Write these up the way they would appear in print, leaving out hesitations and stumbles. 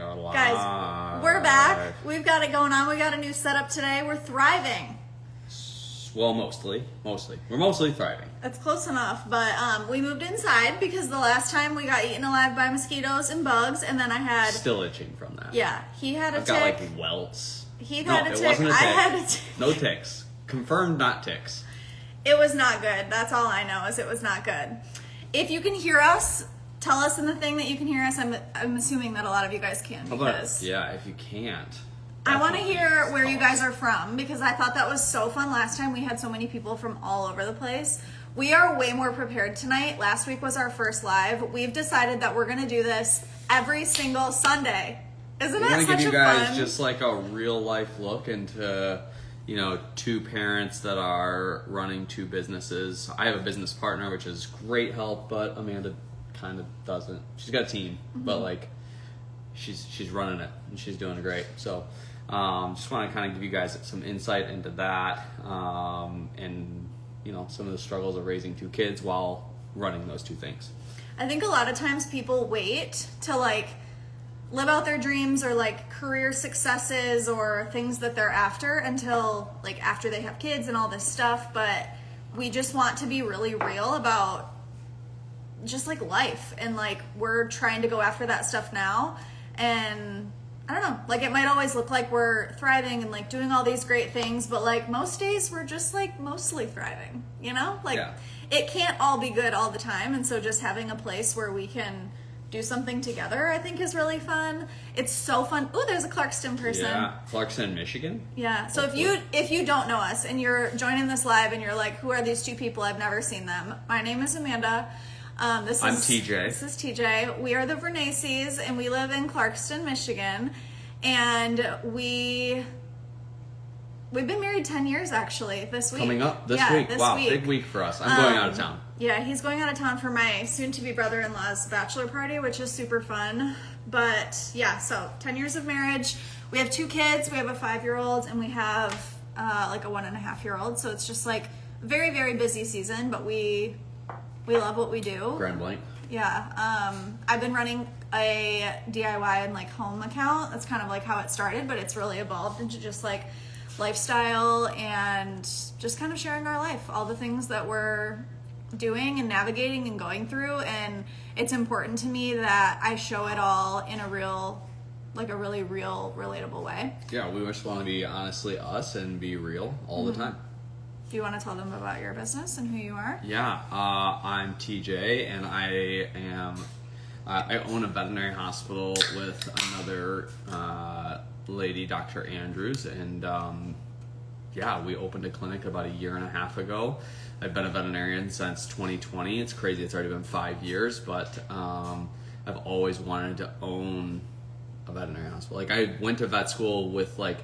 are live. Guys, we're back. We've got it going on. We got a new setup today. We're thriving. Well, mostly. We're mostly thriving. That's close enough, but we moved inside because the last time we got eaten alive by mosquitoes and bugs, and then I had... Still itching from that. Yeah, he had a I've tick. got, like, welts. He No, had a it tick. wasn't a I tick. had a tick. No ticks. Confirmed not ticks. It was not good. That's all I know is it was not good. If you can hear us, tell us in the thing that you can hear us. I'm assuming that a lot of you guys can because Yeah, if you can't. I want to definitely hear where call you us. guys are from because I thought that was so fun last time. We had so many people from all over the place. We are way more prepared tonight. Last week was our first live. We've decided that we're going to do this every single Sunday. Isn't We're that gonna such give you a guys fun? just like a real life look into, two parents that are running two businesses. I have a business partner, which is great help, but Amanda kind of doesn't. She's got a team, but like she's running it and she's doing great. So just want to kind of give you guys some insight into that, and some of the struggles of raising two kids while running those two things. I think a lot of times people wait to like live out their dreams or like career successes or things that they're after until like after they have kids and all this stuff, but we just want to be really real about just like life, and like we're trying to go after that stuff now. And I don't know, like it might always look like we're thriving and like doing all these great things, but like most days we're just like mostly thriving, like Yeah. It can't all be good all the time. And so just having a place where we can do something together, I think is really fun. It's so fun. Ooh, there's a Clarkston person. Yeah, Clarkston, Michigan. Yeah. So if you don't know us and you're joining this live and you're like, who are these two people? I've never seen them. My name is Amanda. I'm TJ. This is TJ. We are the Vernaces and we live in Clarkston, Michigan. And we've been married 10 years actually this week. Coming up this week. This Wow, week. big week for us. I'm going out of town. Yeah, he's going out of town for my soon-to-be brother-in-law's bachelor party, which is super fun. But yeah, so 10 years of marriage. We have 2 kids. We have a 5-year-old and we have like a 1.5-year-old. So it's just like very, very busy season, but we love what we do. Grand Blanc. Yeah. I've been running a DIY and like home account. That's kind of like how it started, but it's really evolved into just like lifestyle and just kind of sharing our life, all the things that we're doing and navigating and going through. And it's important to me that I show it all in a really real, relatable way. Yeah, we just want to be honestly us and be real all the time. Do you want to tell them about your business and who you are? Yeah, I'm TJ, and I own a veterinary hospital with another lady, Dr. Andrews, and we opened a clinic about 1.5 years ago. I've been a veterinarian since 2020. It's crazy, it's already been 5 years, but I've always wanted to own a veterinary hospital. Like, I went to vet school with like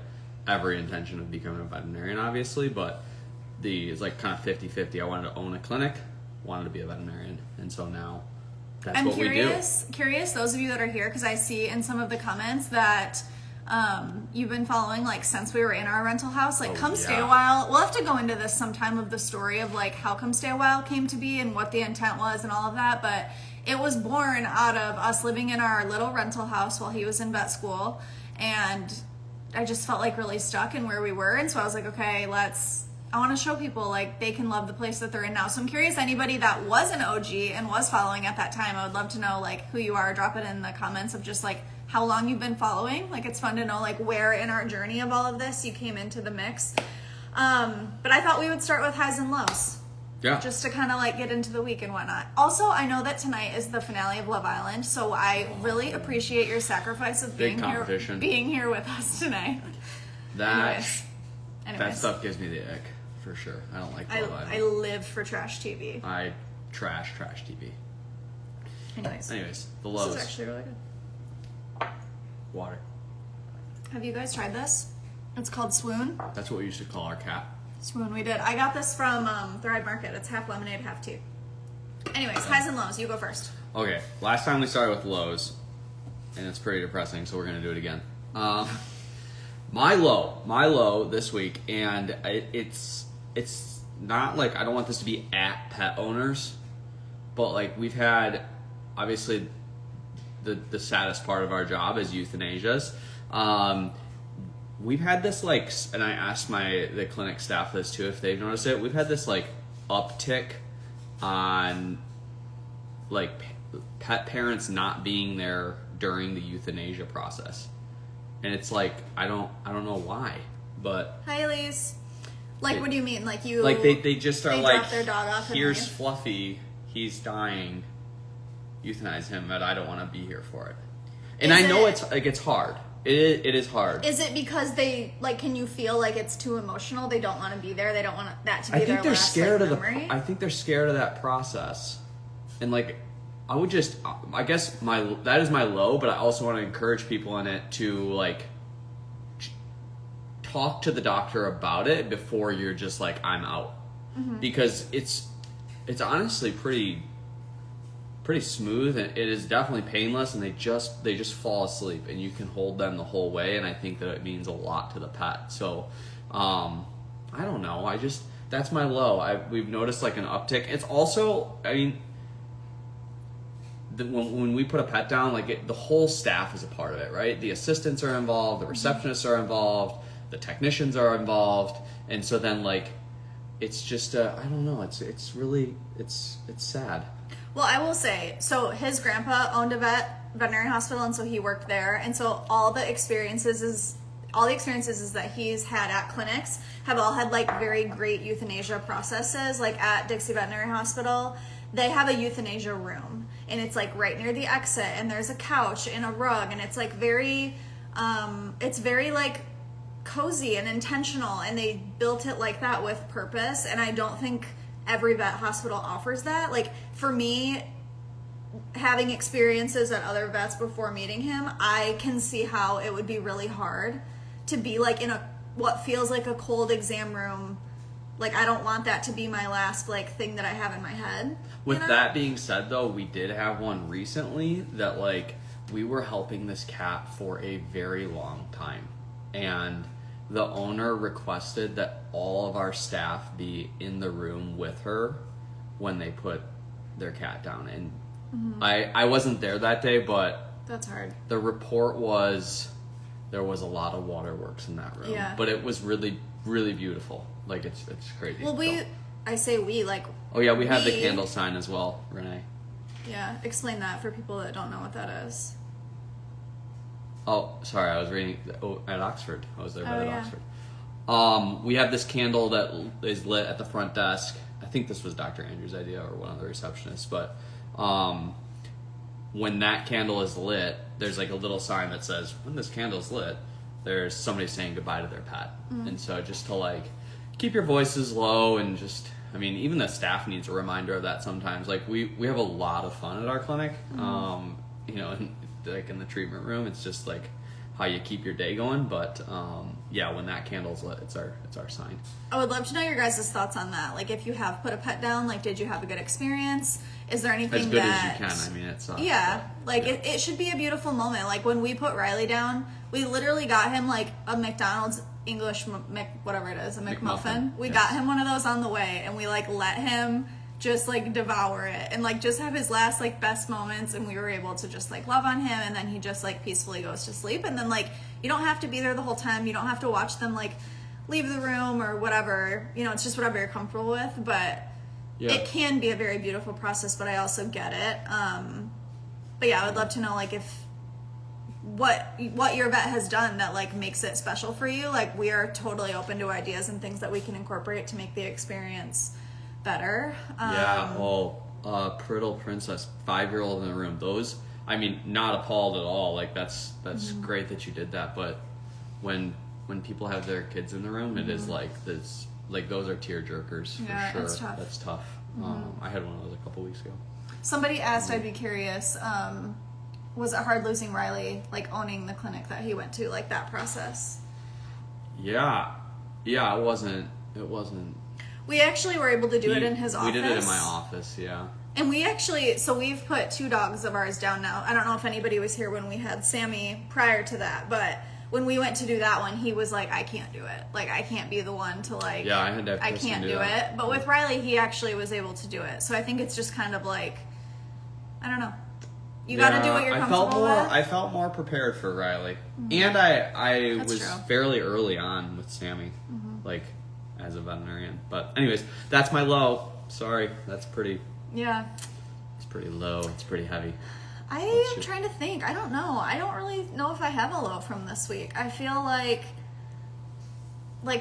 every intention of becoming a veterinarian, obviously, but it's like kind of 50-50. I wanted to own a clinic, wanted to be a veterinarian, and so now that's what we do. Curious, those of you that are here, because I see in some of the comments that you've been following like since we were in our rental house. Like, Stay a While. We'll have to go into this sometime of the story of like how Come Stay a While came to be and what the intent was and all of that. But it was born out of us living in our little rental house while he was in vet school, and I just felt like really stuck in where we were, and so I was like, okay, I want to show people like they can love the place that they're in now. So I'm curious, anybody that was an OG and was following at that time, I would love to know like who you are. Drop it in the comments of just like how long you've been following. Like, it's fun to know like where in our journey of all of this you came into the mix. But I thought we would start with highs and lows. Yeah. Just to kind of like get into the week and whatnot. Also, I know that tonight is the finale of Love Island, so I really appreciate your sacrifice of being here with us tonight. That Anyways. stuff gives me the ick, for sure. I don't like Love Island. I live for trash TV. I trash TV. Anyways, the lows. This is actually really good. Water. Have you guys tried this? It's called Swoon. That's what we used to call our cat. Swoon, we did. I got this from Thrive Market. It's half lemonade, half tea. Anyways, highs and lows. You go first. Okay, last time we started with lows, and it's pretty depressing, so we're going to do it again. My low this week, and it's not like, I don't want this to be at pet owners, but like we've had, obviously, the saddest part of our job is euthanasias. We've had this and I asked the clinic staff this too if they've noticed it. We've had this uptick on pet parents not being there during the euthanasia process, and it's I don't know why, but hi Elise. What do you mean? They just are drop their dog off and here's leave? Fluffy, he's dying, euthanize him, but I don't want to be here for it. And it's hard. It is hard. Is it because they can you feel like it's too emotional? They don't want to be there. They don't want that to be I think their they're last scared of memory? I think they're scared of that process, and I would just I guess that is my low, but I also want to encourage people in it to talk to the doctor about it before you're just I'm out, because it's honestly pretty smooth, and it is definitely painless, and they just fall asleep and you can hold them the whole way, and I think that it means a lot to the pet. So I don't know, that's my low. We've noticed an uptick. It's also, I mean, when we put a pet down, the whole staff is a part of it, right? The assistants are involved, the receptionists are involved, the technicians are involved, and so then it's just I don't know, it's really it's sad. Well, I will say, so his grandpa owned a veterinary hospital, and so he worked there, and so all the experiences is that he's had at clinics have all had very great euthanasia processes. At Dixie Veterinary Hospital, they have a euthanasia room, and it's right near the exit, and there's a couch and a rug, and it's very cozy and intentional, and they built it like that with purpose. And I don't think every vet hospital offers that. For me, having experiences at other vets before meeting him, I can see how it would be really hard to be in what feels like a cold exam room. I don't want that to be my last thing that I have in my head. With that being said, though, we did have one recently that we were helping this cat for a very long time, and the owner requested that all of our staff be in the room with her when they put their cat down. And I wasn't there that day, but that's hard. The report was there was a lot of waterworks in that room. Yeah. But it was really, really beautiful. It's crazy. Well, I say we, oh yeah, we had the candle sign as well, Renee. Yeah, explain that for people that don't know what that is. Oh, sorry, I was reading at Oxford. I was there at yeah. Oxford. We have this candle that is lit at the front desk. I think this was Dr. Andrews' idea or one of the receptionists, but when that candle is lit, there's a little sign that says, when this candle's lit, there's somebody saying goodbye to their pet. And so just to keep your voices low, and just, I mean, even the staff needs a reminder of that sometimes. We have a lot of fun at our clinic. In the treatment room, it's just how you keep your day going. But when that candle's lit, it's our sign. I would love to know your guys' thoughts on that. If you have put a pet down, did you have a good experience? Is there anything as good that, as you can? I mean, it's yeah, It should be a beautiful moment. When we put Riley down, we literally got him a McDonald's English whatever it is, a McMuffin. We got him one of those on the way, and we let him just devour it and just have his last best moments, and we were able to just love on him, and then he just peacefully goes to sleep. And then you don't have to be there the whole time, you don't have to watch them leave the room or whatever, it's just whatever you're comfortable with. But it can be a very beautiful process, but I also get it. But yeah, I would love to know if what your vet has done that makes it special for you. We are totally open to ideas and things that we can incorporate to make the experience better. Priddle Princess, 5-year-old in the room. Those, I mean, not appalled at all. That's great that you did that. But when people have their kids in the room, it is this. Those are tear jerkers for sure. That's tough. I had one of those a couple weeks ago. Somebody asked, I'd be curious, was it hard losing Riley, owning the clinic that he went to, that process? Yeah, it wasn't. We actually were able to do it in his office. We did it in my office, yeah. And we've put 2 dogs of ours down now. I don't know if anybody was here when we had Sammy prior to that, but when we went to do that one, he was I can't do it. I can't be the one to Yeah, I had to. I can't do it. But with Riley, he actually was able to do it. So I think it's just kind of I don't know. You got to do what you're comfortable with. I felt more prepared for Riley, and I That's was true. fairly early on with Sammy, like as a veterinarian. But anyways, that's my low. Sorry, that's pretty. Yeah. It's pretty low. It's pretty heavy. I am trying to think. I don't know. I don't really know if I have a low from this week. I feel like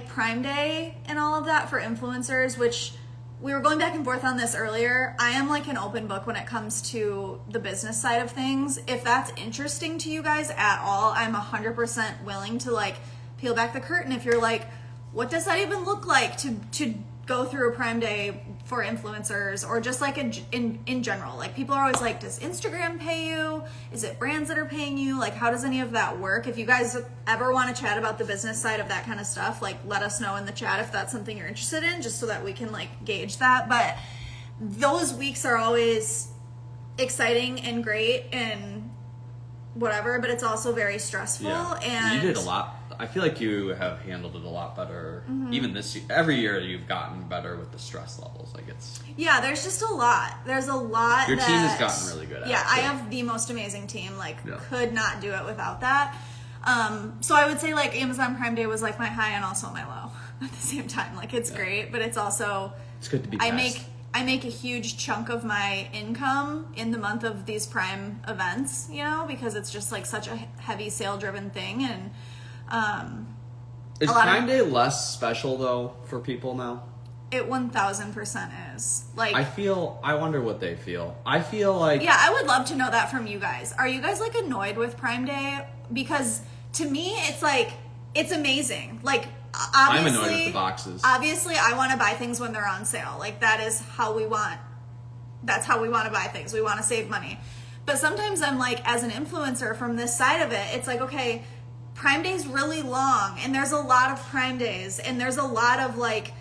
Prime Day and all of that for influencers, which we were going back and forth on this earlier. I am like an open book when it comes to the business side of things. If that's interesting to you guys at all, I'm 100% willing to like peel back the curtain. If you're like, what does that even look like to go through a Prime Day for influencers, or just like in general? Like, people are always like, does Instagram pay you? Is it brands that are paying you? Like, how does any of that work? If you guys ever want to chat about the business side of that kind of stuff, like, let us know in the chat if that's something you're interested in, just so that we can like gauge that. But those weeks are always exciting and great and whatever, but it's also very stressful. And you did a lot. I feel like you have handled it a lot better. Even this year, every year you've gotten better with the stress levels. Like, it's there's just a lot. There's a lot. Your team has gotten really good at it. Yeah, I have the most amazing team. Like, Yeah. could not do it without that. So I would say like Amazon Prime Day was like my high and also my low at the same time. Like, it's great, but it's also It's good to be. I make a huge chunk of my income in the month of these Prime events, you know, because it's just like such a heavy sale driven thing. And Is Prime Day less special though for people now? It 1000% is. Like, I wonder what they feel. I feel like, yeah, I would love to know that from you guys. Are you guys like annoyed with Prime Day? Because to me, it's like, it's amazing. Like, obviously, I'm annoyed with the boxes. Obviously, I want to buy things when they're on sale. Like, that's how we want to buy things. We want to save money. But sometimes I'm like, as an influencer from this side of it, it's like, okay, Prime Day's really long, and there's a lot of Prime Days, and there's a lot of like,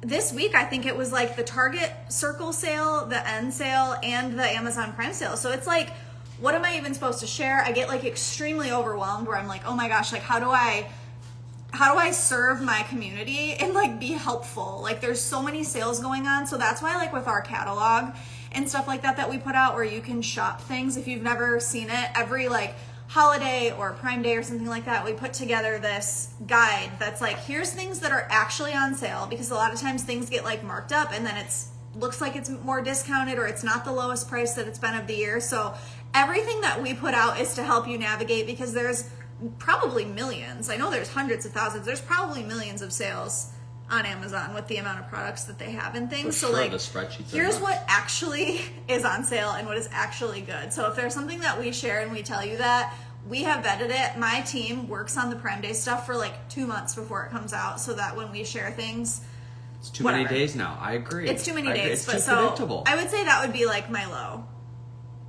this week I think it was like the Target Circle sale, the End sale, and the Amazon Prime sale. So it's like, what am I even supposed to share? I get like extremely overwhelmed where I'm like, oh my gosh, like how do I serve my community and like be helpful? Like, there's so many sales going on. So that's why, like, with our catalog and stuff like that we put out where you can shop things, if you've never seen it, every like holiday or Prime Day or something like that, we put together this guide that's like, here's things that are actually on sale, because a lot of times things get like marked up and then it's looks like it's more discounted, or it's not the lowest price that it's been of the year. So everything that we put out is to help you navigate, because there's probably millions. I know there's hundreds of thousands. There's probably millions of sales on Amazon with the amount of products that they have and things. For so sure, like, the spreadsheets are here's nuts. what actually is on sale and what is actually good. So if there's something that we share and we tell you that, we have vetted it. My team works on the Prime Day stuff for like 2 months before it comes out, so that when we share things, It's too many days now. I agree. It's too many days. It's but too so predictable. I would say that would be like my low.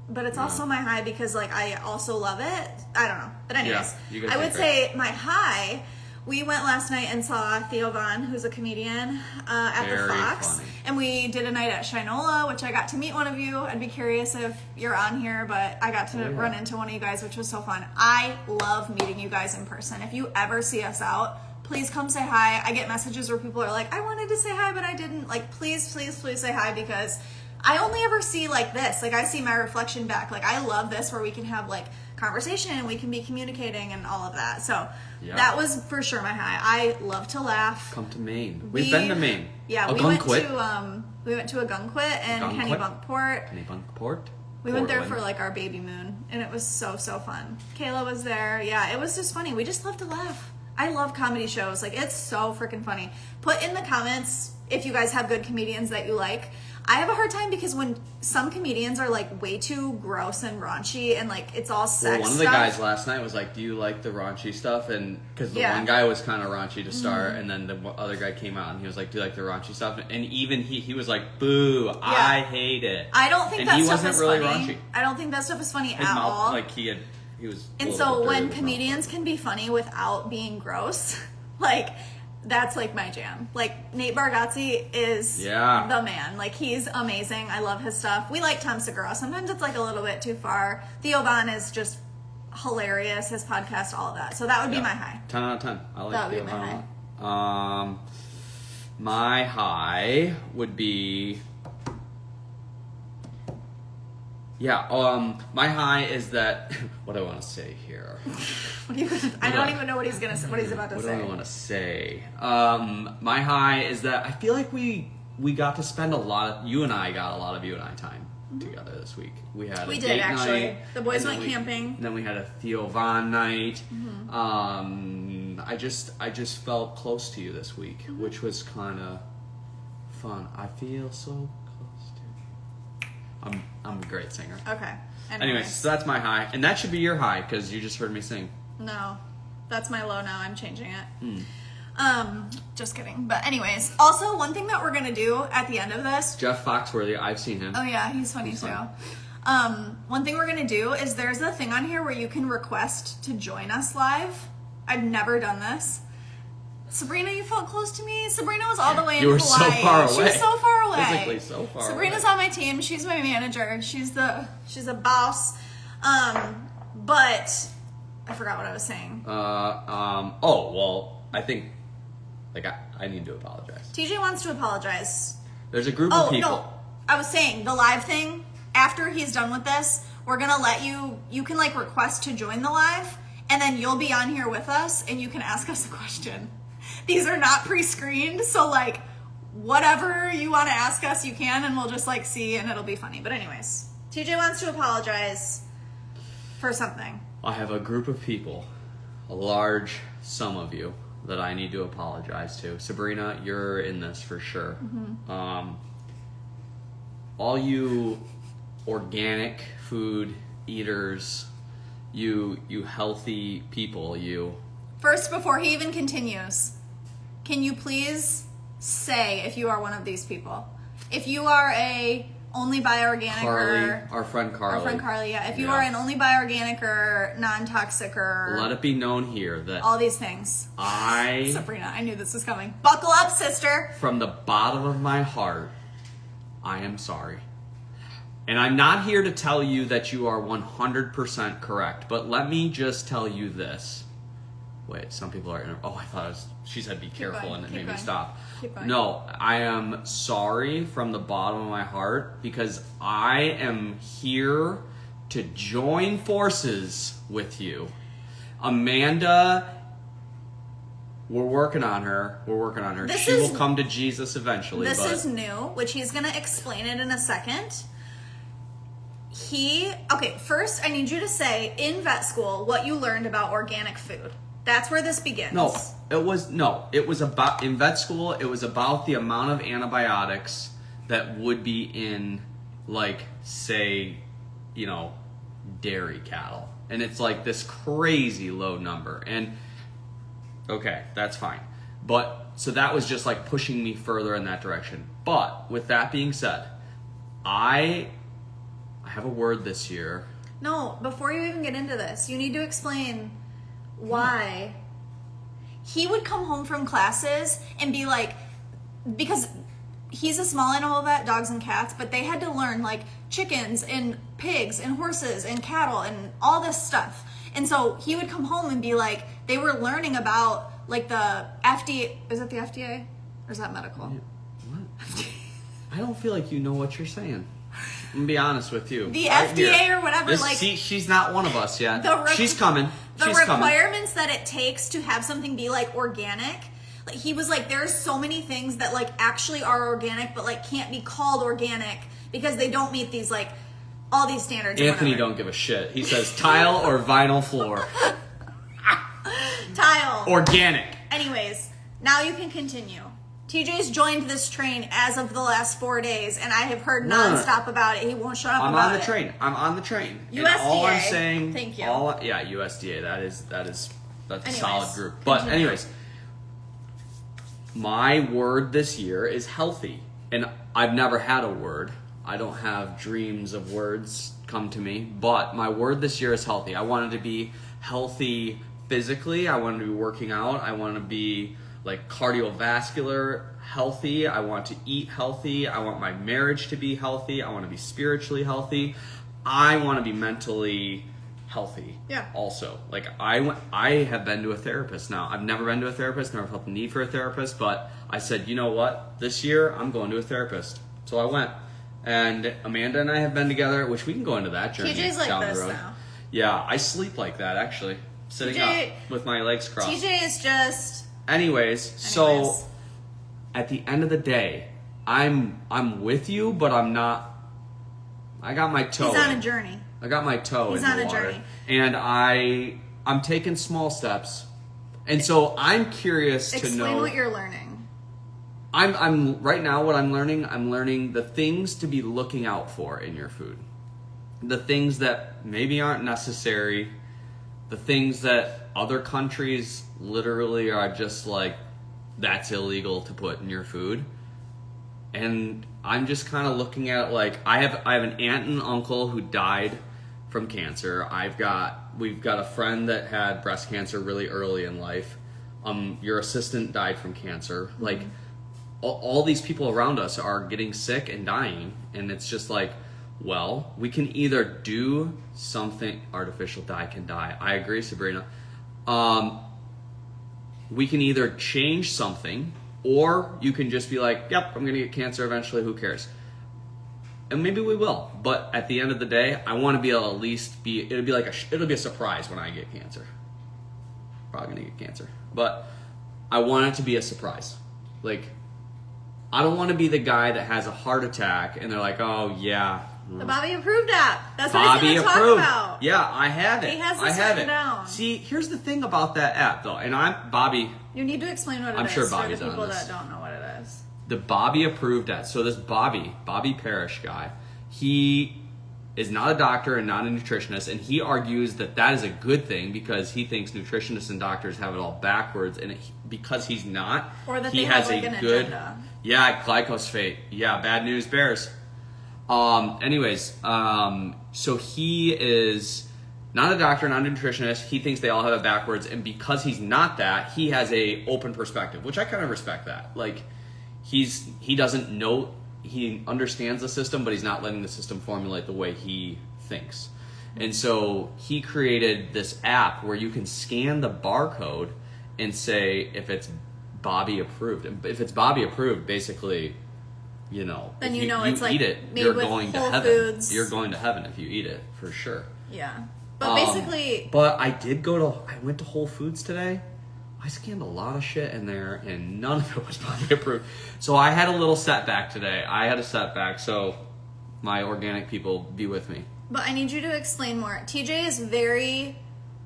But it's also my high, because like I also love it. I don't know. But anyways, you guys I did would great. say my high, we went last night and saw Theo Vaughn, who's a comedian, at the Very Fox. funny. And we did a night at Shinola, which I got to meet one of you. I'd be curious if you're on here, but I got to run into one of you guys, which was so fun. I love meeting you guys in person. If you ever see us out, please come say hi. I get messages where people are like, I wanted to say hi, but I didn't. Like, please, please, please say hi, because I only ever see like this. Like, I see my reflection back. Like, I love this where we can have like conversation and we can be communicating and all of that. So that was for sure my high. I love to laugh. Come to Maine. We've been to Maine. Yeah, we went to Ogunquit and Kennebunkport. Kennebunkport. We went there for like our baby moon, and it was so fun. Kayla was there. Yeah, it was just funny. We just love to laugh. I love comedy shows. Like, it's so freaking funny. Put in the comments if you guys have good comedians that you like. I have a hard time because when some comedians are like way too gross and raunchy and like it's all sex Well, one of the stuff. guys last night was like, do you like the raunchy stuff? And because the one guy was kind of raunchy to start, and then the other guy came out and he was like, do you like the raunchy stuff? And even he was like, boo, I hate it. I don't think and that he stuff wasn't is really funny. raunchy. I don't think that stuff is funny His at mouth, all. like he was. And so when comedians can be funny without being gross, like, that's like my jam. Like, Nate Bargatze is the man. Like, he's amazing. I love his stuff. We like Tom Segura. Sometimes it's like a little bit too far. Theo Vaughn is just hilarious. His podcast, all of that. So that would be my high. 10 out of 10. I like that would Theo be my Vaughn. My high would be Yeah, my high is that, what do I want to say here? I don't even know what he's about to What say. do I want to say? My high is that I feel like we got to spend you and I got a lot of you and I time together this week. We had a date actually. night. The boys and then went camping. Then we had a Theo Von night. I just felt close to you this week, which was kind of fun. I feel so close to you. I'm a great singer. Okay. Anyways, so that's my high, and that should be your high because you just heard me sing. No, that's my low now. I'm changing it. Mm. Just kidding. But anyways, also one thing that we're gonna do at the end of this. Jeff Foxworthy, I've seen him. Oh yeah, he's funny too. One thing we're gonna do is there's a thing on here where you can request to join us live. I've never done this. Sabrina, you felt close to me. Sabrina was all the way in Hawaii. You were so far away. She was so far away. Physically so far Sabrina's away. on my team. She's my manager. She's a boss. But I forgot what I was saying. Oh, well, I think, I need to apologize. TJ wants to apologize. There's a group of people. No. I was saying, the live thing, after he's done with this, we're going to let you can request to join the live, and then you'll be on here with us, and you can ask us a question. These are not pre-screened, so whatever you want to ask us, you can, and we'll just see, and it'll be funny. But anyways, TJ wants to apologize for something. I have a group of people, a large sum of you, that I need to apologize to. Sabrina, you're in this for sure. All you organic food eaters, you healthy people, you. First, before he even continues, can you please say if you are one of these people? If you are only buy organic our friend Carly. Yeah. If you are an only buy organic or non-toxic or let it be known here that all these things. Sabrina, I knew this was coming. Buckle up, sister. From the bottom of my heart, I am sorry. And I'm not here to tell you that you are 100% correct, but let me just tell you this. Wait, some people are I thought she said be careful and it made me stop. Keep going. No, I am sorry from the bottom of my heart because I am here to join forces with you. Amanda, we're working on her. She will come to Jesus eventually. This is new, which he's going to explain it in a second. First I need you to say in vet school what you learned about organic food. That's where this begins. It was about, in vet school, it was about the amount of antibiotics that would be in, say, dairy cattle. And it's this crazy low number. And, okay, that's fine. But, so that was just pushing me further in that direction. But, with that being said, I have a word this year. No, before you even get into this, you need to explain why he would come home from classes and be because he's a small animal vet, dogs and cats, but they had to learn chickens and pigs and horses and cattle and all this stuff. And so he would come home and be they were learning about the FDA. Is it the FDA? Or is that medical? What? I don't feel like you know what you're saying. I'm gonna be honest with you. The FDA or whatever. She's not one of us yet. She's coming. The requirements that it takes to have something be organic. He was there's so many things that actually are organic, but can't be called organic because they don't meet these all these standards. Anthony don't give a shit. He says tile or vinyl floor. Tile. Organic. Anyways, now you can continue. TJ's joined this train as of the last 4 days, and I have heard nonstop about it. He won't shut up about it. I'm on the train. USDA. And all I'm saying, thank you. USDA. That's a solid group. But anyways, my word this year is healthy, and I've never had a word. I don't have dreams of words come to me, but my word this year is healthy. I wanted to be healthy physically. I wanted to be working out. I want to be cardiovascular healthy. I want to eat healthy. I want my marriage to be healthy. I want to be spiritually healthy. I want to be mentally healthy. Yeah. Also, I have been to a therapist now. I've never been to a therapist, never felt the need for a therapist, but I said, you know what? This year I'm going to a therapist. So I went. And Amanda and I have been together, which we can go into that journey TJ's like down this the road. now. Yeah, I sleep like that actually, sitting TJ up with my legs crossed. TJ is just. Anyways, so at the end of the day, I'm with you, but I'm not. I got my toe. He's on a journey. I got my toe He's in on the a water, journey. and I'm taking small steps, and so I'm curious to know. Explain what you're learning. I'm right now. What I'm learning the things to be looking out for in your food, the things that maybe aren't necessary, the things that other countries literally are just like, that's illegal to put in your food. And I'm just kind of looking at like, I have an aunt and uncle who died from cancer. We've got a friend that had breast cancer really early in life. Your assistant died from cancer. Like all these people around us are getting sick and dying, and it's just like, well, we can either do something. Artificial dye can die. I agree, Sabrina. We can either change something, or you can just be like, yep, I'm going to get cancer eventually, who cares? And maybe we will. But at the end of the day, I want to be able to at least it'll be a surprise when I get cancer. Probably going to get cancer. But I want it to be a surprise. Like, I don't want to be the guy that has a heart attack and they're like, oh yeah. The Bobby Approved app. That's what Bobby he's going to talk Approved. about. Yeah, I have it. He has I this have written it. down. See, here's the thing about that app though, and Bobby. You need to explain what it is I'm sure Bobby's for the people on this. that don't know what it is. The Bobby Approved app. So this Bobby Parrish guy, he is not a doctor and not a nutritionist, and he argues that is a good thing because he thinks nutritionists and doctors have it all backwards, and because he's not, Or that he they has have like a an good, agenda. yeah, glyphosate, yeah, bad news bears. So he is not a doctor, not a nutritionist. He thinks they all have it backwards, and because he's not that, he has a open perspective, which I kind of respect that. Like, he doesn't know, he understands the system, but he's not letting the system formulate the way he thinks. And so he created this app where you can scan the barcode and say if it's Bobby approved. And if it's Bobby approved, basically, you know, Then if you know you it's like eat it, made you're with going to Whole heaven. Foods. You're going to heaven if you eat it, for sure. Yeah. But basically, But I went to Whole Foods today. I scanned a lot of shit in there, and none of it was Bobby approved. So I had a little setback today. So my organic people, be with me. but I need you to explain more. TJ is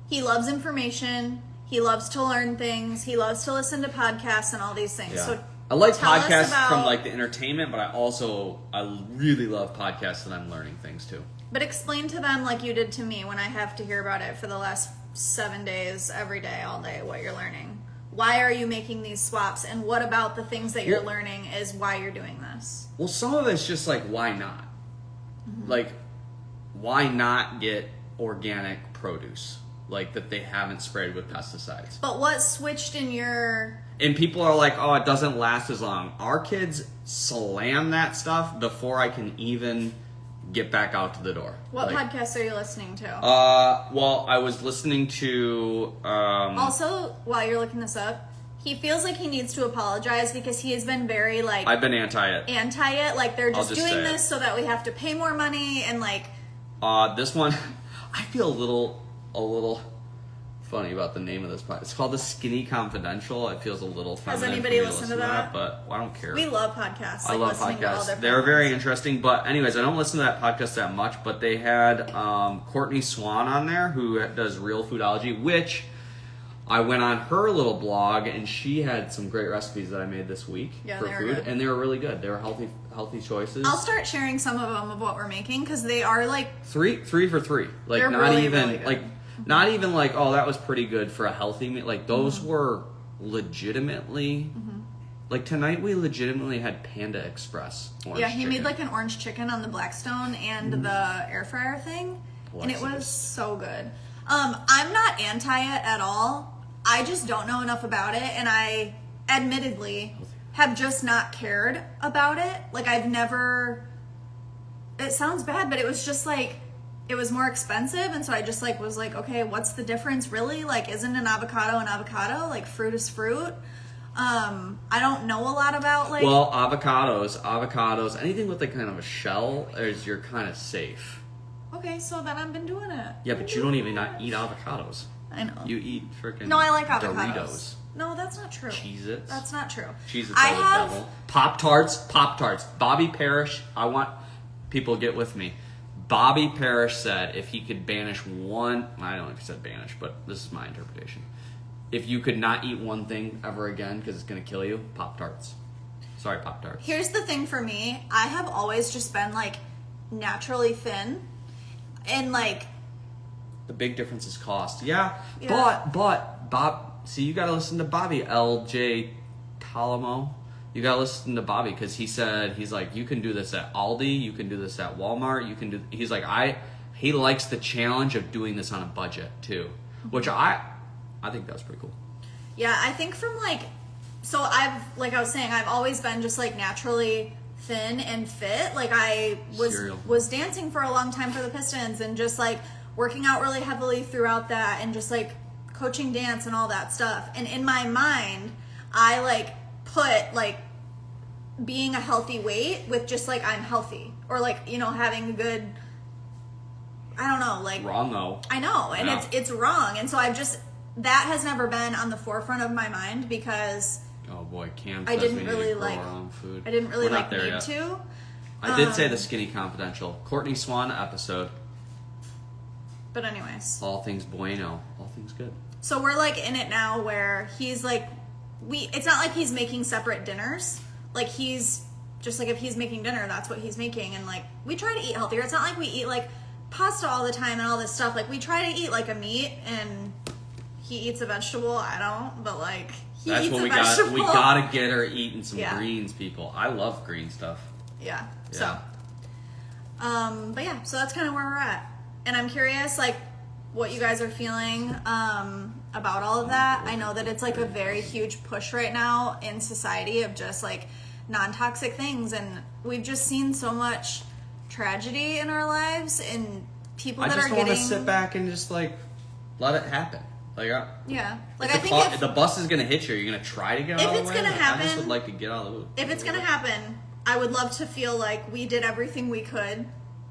he loves information. He loves to learn things. He loves to listen to podcasts and all these things. Yeah. So I like tell us podcasts about- from like the entertainment, but I really love podcasts that I'm learning things too. But explain to them like you did to me when I have to hear about it for the last 7 days, every day, all day, what you're learning. Why are you making these swaps? And what about the things that you're learning is why you're doing this? Well, some of it's just like, why not? Like, why not get organic produce? Like, that they haven't sprayed with pesticides. But what switched in your... And people are like, oh, it doesn't last as long. Our kids slam that stuff before I can even get back out to the door. What like, podcast are you listening to? Well, I was listening to... Also, while you're looking this up, he feels like he needs to apologize because he has been very, like... I've been anti it. Like, they're just just doing say this so that we have to pay more money and, like... This one, I feel a little funny about the name of this podcast. It's called The Skinny Confidential. It feels a little feminine. Has anybody for me listened to that? But I don't care. We love podcasts. I Like, love listening to all podcasts. different They're very ones. interesting. But anyways, I don't listen to that podcast that much. But they had Courtney Swan on there, who does Real Foodology, which I went on her little blog, and she had some great recipes that I made this week for they were food, good. and they were really good. They were healthy choices. I'll start sharing some of them of what we're making because they are, like... Three for three. Like, They're not really, even really good. like not even like, oh, that was pretty good for a healthy meal. Like, those were legitimately like, tonight we legitimately had Panda Express orange Yeah, he chicken. made, like, an orange chicken on the Blackstone and the air fryer thing, and it was so good. I'm not anti it at all. I just don't know enough about it, and I admittedly have just not cared about it. Like, I've never... It sounds bad, but it was just, like... It was more expensive, and so I just, like, was like, okay, what's the difference, really? Like, isn't an avocado an avocado? Like, fruit is fruit. I don't know a lot about like. Well, avocados, anything with like kind of a shell, is you're kind of safe. Okay, so then I've been doing it. Yeah, but you don't even not eat avocados. I know. You eat freaking No, I like avocados. Doritos. No, that's not true. Cheez-Its. That's not true. Cheez-Its I are the have devil. Pop-Tarts. Bobby Parrish, I want people to get with me. Bobby Parrish said if he could banish one, I don't know if he said banish, but this is my interpretation. If you could not eat one thing ever again because it's going to kill you, Pop-Tarts. Sorry, Pop-Tarts. Here's the thing for me. I have always just been like naturally thin. And like the big difference is cost. Yeah. Yeah. But Bob, see, you got to listen to Bobby, LJ Talamo. You got to listen to Bobby because he said, he's like, you can do this at Aldi, you can do this at Walmart, you can do, he's like, he likes the challenge of doing this on a budget too, which I think that's pretty cool. Yeah, I think from like, so I've, like I was saying, I've always been just like naturally thin and fit. Like I was dancing for a long time for the Pistons and just like working out really heavily throughout that and just like coaching dance and all that stuff. And in my mind, I like put like being a healthy weight with just like I'm healthy or like, you know, having a good, I don't know, like wrong though. I know, and Yeah. it's wrong. And so I've just, that has never been on the forefront of my mind because Oh boy, Cam I says didn't we need really to grow like our own food. I didn't really We're like not there need yet. to. I did say the Skinny Confidential. Courtney Swan episode. But anyways. All things bueno. All things good. So we're like in it now where he's like it's not like he's making separate dinners. Like he's just like if he's making dinner, that's what he's making, and like we try to eat healthier. It's not like we eat like pasta all the time and all this stuff. Like we try to eat like a meat, and he eats a vegetable. I don't, but like he That's eats what a we vegetable. got. We gotta get her eating some Yeah. greens, people. I love green stuff. Yeah. Yeah. So, but yeah, so that's kind of where we're at, and I'm curious, like, what you guys are feeling about all of that. I know that it's like a very huge push right now in society of just like non-toxic things, and we've just seen so much tragedy in our lives and people I that just are don't want getting to sit back and just like let it happen. Like, yeah, like if I the think if the bus is gonna hit you, you're gonna try to get if out of it's the way. gonna Like, I just happen- would like to get out of the way. if it's gonna happen, I would love to feel like we did everything we could.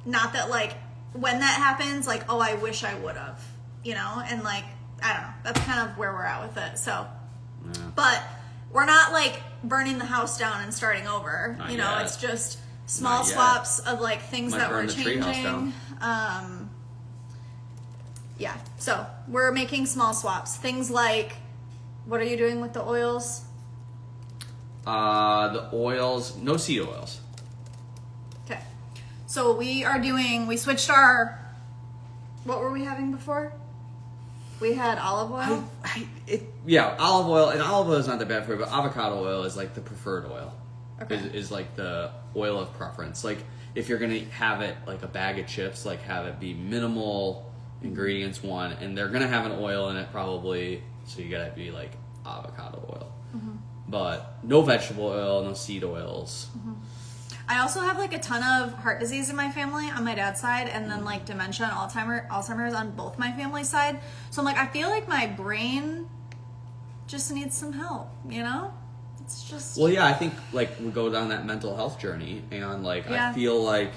Not that like when that happens, like, oh, I wish I would have, you know, and like I don't know. That's kind of where we're at with it. So, Yeah. but we're not like burning the house down and starting over. Not You know, yet. it's just small Not yet. swaps of like things Might that burn we're the treehouse changing. Yeah, so we're making small swaps. Things like, what are you doing with the oils? The oils, no seed oils. Okay. So we switched our, what were we having before? We had olive oil. Yeah, olive oil, and olive oil is not that bad for you, but avocado oil is like the preferred oil. Okay. Is like the oil of preference. Like if you're gonna have it like a bag of chips, like have it be minimal ingredients one, and they're gonna have an oil in it probably, so you gotta be like avocado oil. Mm-hmm. But no vegetable oil, no seed oils. I also have like a ton of heart disease in my family on my dad's side, and then like dementia and Alzheimer's on both my family's side. So I'm like, I feel like my brain just needs some help, you know? It's just Well, yeah, I think like we go down that mental health journey, and like Yeah. I feel like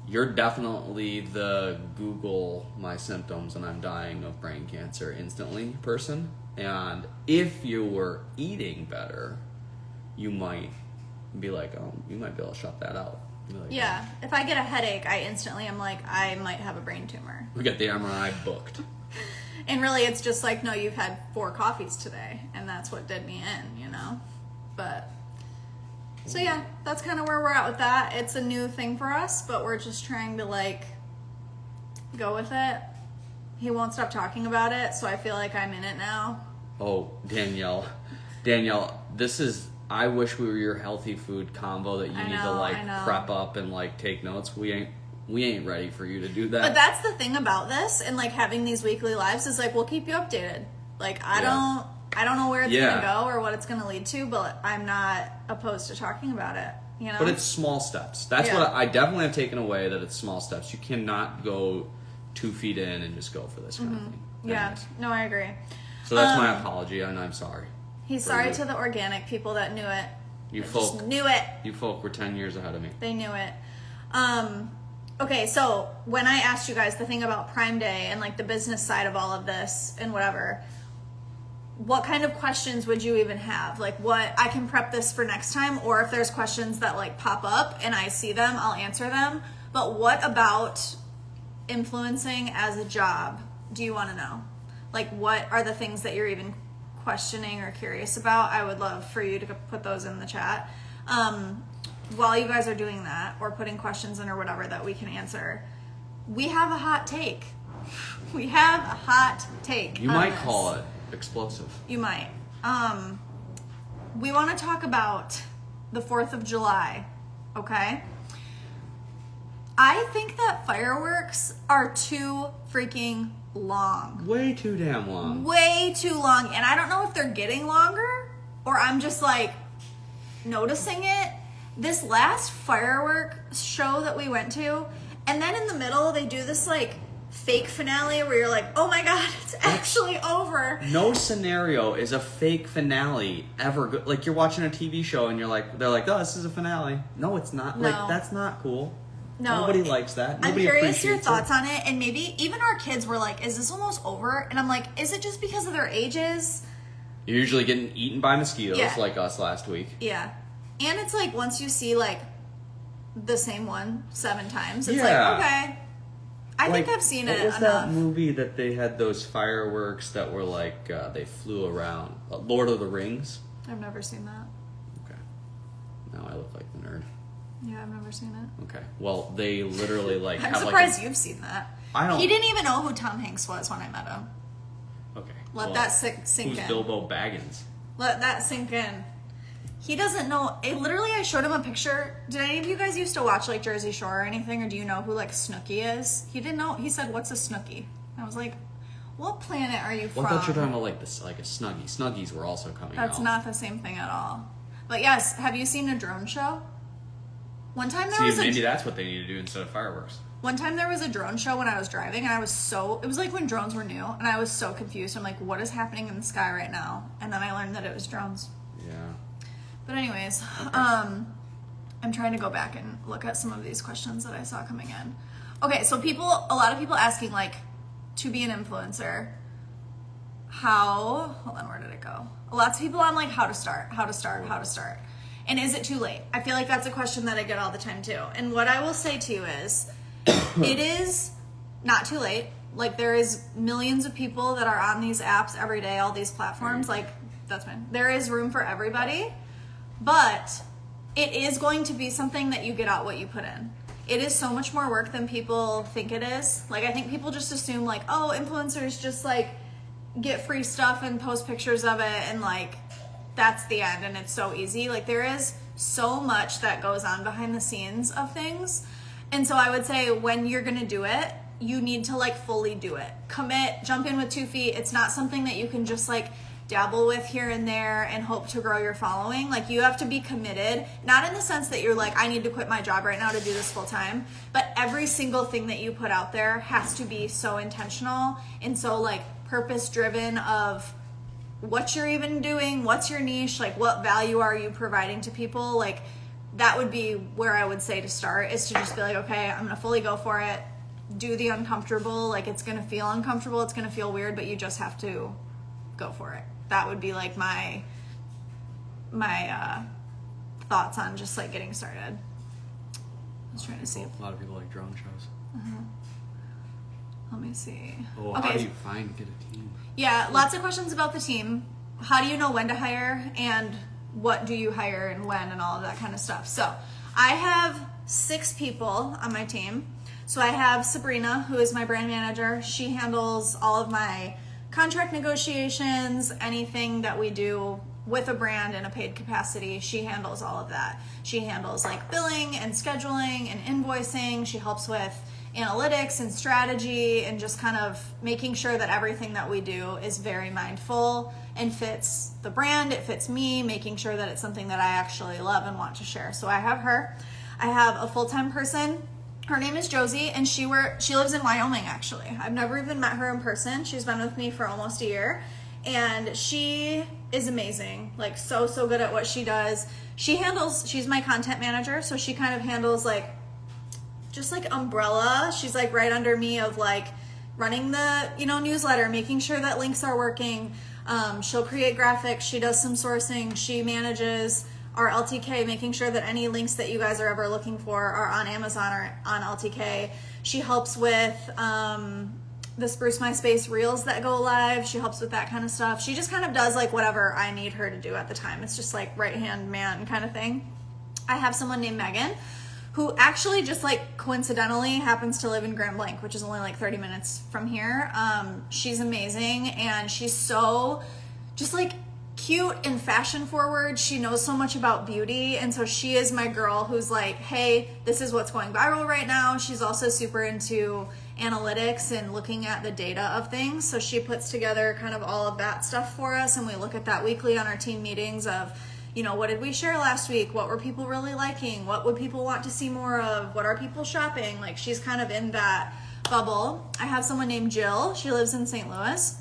you're definitely the Google my symptoms and I'm dying of brain cancer instantly person. And if you were eating better, you might be like, oh, you might be able to shut that out. You're like, yeah. If I get a headache, I instantly am like, I might have a brain tumor. we got the MRI booked. And really, it's just like, no, you've had 4 coffees today, and that's what did me in, you know? But, so yeah, that's kind of where we're at with that. It's a new thing for us, but we're just trying to, like, go with it. He won't stop talking about it, so I feel like I'm in it now. Oh, Danielle, this is. I wish we were your healthy food combo that you I need to know, like I know. prep up and like take notes. We ain't ready for you to do that. But that's the thing about this, and, like, having these weekly lives is, like, we'll keep you updated. Like, I don't know where it's Yeah. gonna go or what it's gonna lead to, but I'm not opposed to talking about it, you know? But it's small steps. That's Yeah. what I definitely have taken away, that it's small steps. You cannot go 2 feet in and just go for this kind of thing. Yeah, Anyways. no, I agree. So that's my apology, and I'm sorry. He's sorry to the organic people that knew it. You That folk just knew it. You folk were 10 years ahead of me. They knew it. Okay, so when I asked you guys the thing about Prime Day and like the business side of all of this and whatever, what kind of questions would you even have? Like what, I can prep this for next time, or if there's questions that like pop up and I see them, I'll answer them. But what about influencing as a job do you want to know? Like what are the things that you're even questioning or curious about? I would love for you to put those in the chat. While you guys are doing that or putting questions in or whatever that we can answer, we have a hot take. We have a hot take. You might call it explosive. You might. We want to talk about the 4th of July, okay? I think that fireworks are too freaking long. Way too damn long. Way too long. And I don't know if they're getting longer or I'm just like noticing it. This last firework show that we went to, and then in the middle they do this like fake finale where you're like, oh my god, it's actually over. No scenario is a fake finale ever good. Like you're watching a TV show and they're like, oh, this is a finale. No, it's not. No. Like that's not cool. No. Nobody likes that. Nobody I'm curious your appreciates thoughts on it, and maybe even our kids were like, is this almost over? And I'm like, is it just because of their ages? You're usually getting eaten by mosquitoes Yeah. like us last week. Yeah. And it's like once you see like the same one 7 times, it's Yeah. like, okay. I think I've seen it What was enough. that movie that they had those fireworks that were like they flew around? Lord of the Rings. I've never seen that. Okay. Now I look like the nerd. Yeah, I've never seen it. Okay. Well, they literally like I'm have surprised like you've seen that. I don't. He didn't even know who Tom Hanks was when I met him. Okay. Let that sink who's in. Bilbo Baggins? Let that sink in. He doesn't know. Literally, I showed him a picture. Did any of you guys used to watch like Jersey Shore or anything, or do you know who like Snooki is? He didn't know. He said, "What's a Snooki?" I was like, "What planet are you from?" Well, I thought you were talking about like this, like a Snuggie. Snuggies were also coming out. That's not the same thing at all. But yes, have you seen a drone show? One time there was maybe that's what they need to do instead of fireworks. One time there was a drone show when I was driving, and it was like when drones were new, and I was so confused. I'm like, what is happening in the sky right now? And then I learned that it was drones. Yeah. But anyways, I'm trying to go back and look at some of these questions that I saw coming in. Okay, so a lot of people asking like, to be an influencer, hold on, where did it go? Lots of people on like how to start. And is it too late? I feel like that's a question that I get all the time too. And what I will say to you is, it is not too late. Like there is millions of people that are on these apps every day, all these platforms. Like that's fine. There is room for everybody, but it is going to be something that you get out what you put in. It is so much more work than people think it is. Like I think people just assume like, oh, influencers just like get free stuff and post pictures of it and like that's the end and it's so easy. Like there is so much that goes on behind the scenes of things. And so I would say when you're going to do it, you need to like fully do it. Commit, jump in with 2 feet. It's not something that you can just like dabble with here and there and hope to grow your following. Like you have to be committed, not in the sense that you're like, I need to quit my job right now to do this full time, but every single thing that you put out there has to be so intentional and so like purpose driven of what you're even doing, what's your niche, like what value are you providing to people. Like that would be where I would say to start, is to just be like, okay, I'm gonna fully go for it, do the uncomfortable. Like it's gonna feel uncomfortable, it's gonna feel weird, but you just have to go for it. That would be like my thoughts on just like getting started. I was trying to see. A lot of people like drone shows. Let me see. Oh, how do you get a team? Yeah, lots of questions about the team. How do you know when to hire and what do you hire and when and all of that kind of stuff. So I have 6 people on my team. So I have Sabrina, who is my brand manager. She handles all of my contract negotiations, anything that we do with a brand in a paid capacity. She handles all of that. She handles like billing and scheduling and invoicing. She helps with analytics and strategy and just kind of making sure that everything that we do is very mindful and fits the brand, it fits me, making sure that it's something that I actually love and want to share. So I have her. I have a full-time person. Her name is Josie, and she lives in Wyoming, actually. I've never even met her in person. She's been with me for almost a year, and she is amazing. Like, so good at what she does. She's my content manager, so she kind of handles like just like umbrella. She's like right under me of like running the, newsletter, making sure that links are working. She'll create graphics. She does some sourcing. She manages our LTK, making sure that any links that you guys are ever looking for are on Amazon or on LTK. She helps with the Spruce My Space reels that go live. She helps with that kind of stuff. She just kind of does like whatever I need her to do at the time. It's just like right hand man kind of thing. I have someone named Megan who actually just like coincidentally happens to live in Grand Blanc, which is only like 30 minutes from here. She's amazing, and she's so just like cute and fashion forward. She knows so much about beauty, and so she is my girl who's like, hey, this is what's going viral right now. She's also super into analytics and looking at the data of things, so she puts together kind of all of that stuff for us, and we look at that weekly on our team meetings of, what did we share last week? What were people really liking? What would people want to see more of? What are people shopping? Like, she's kind of in that bubble. I have someone named Jill. She lives in St. Louis,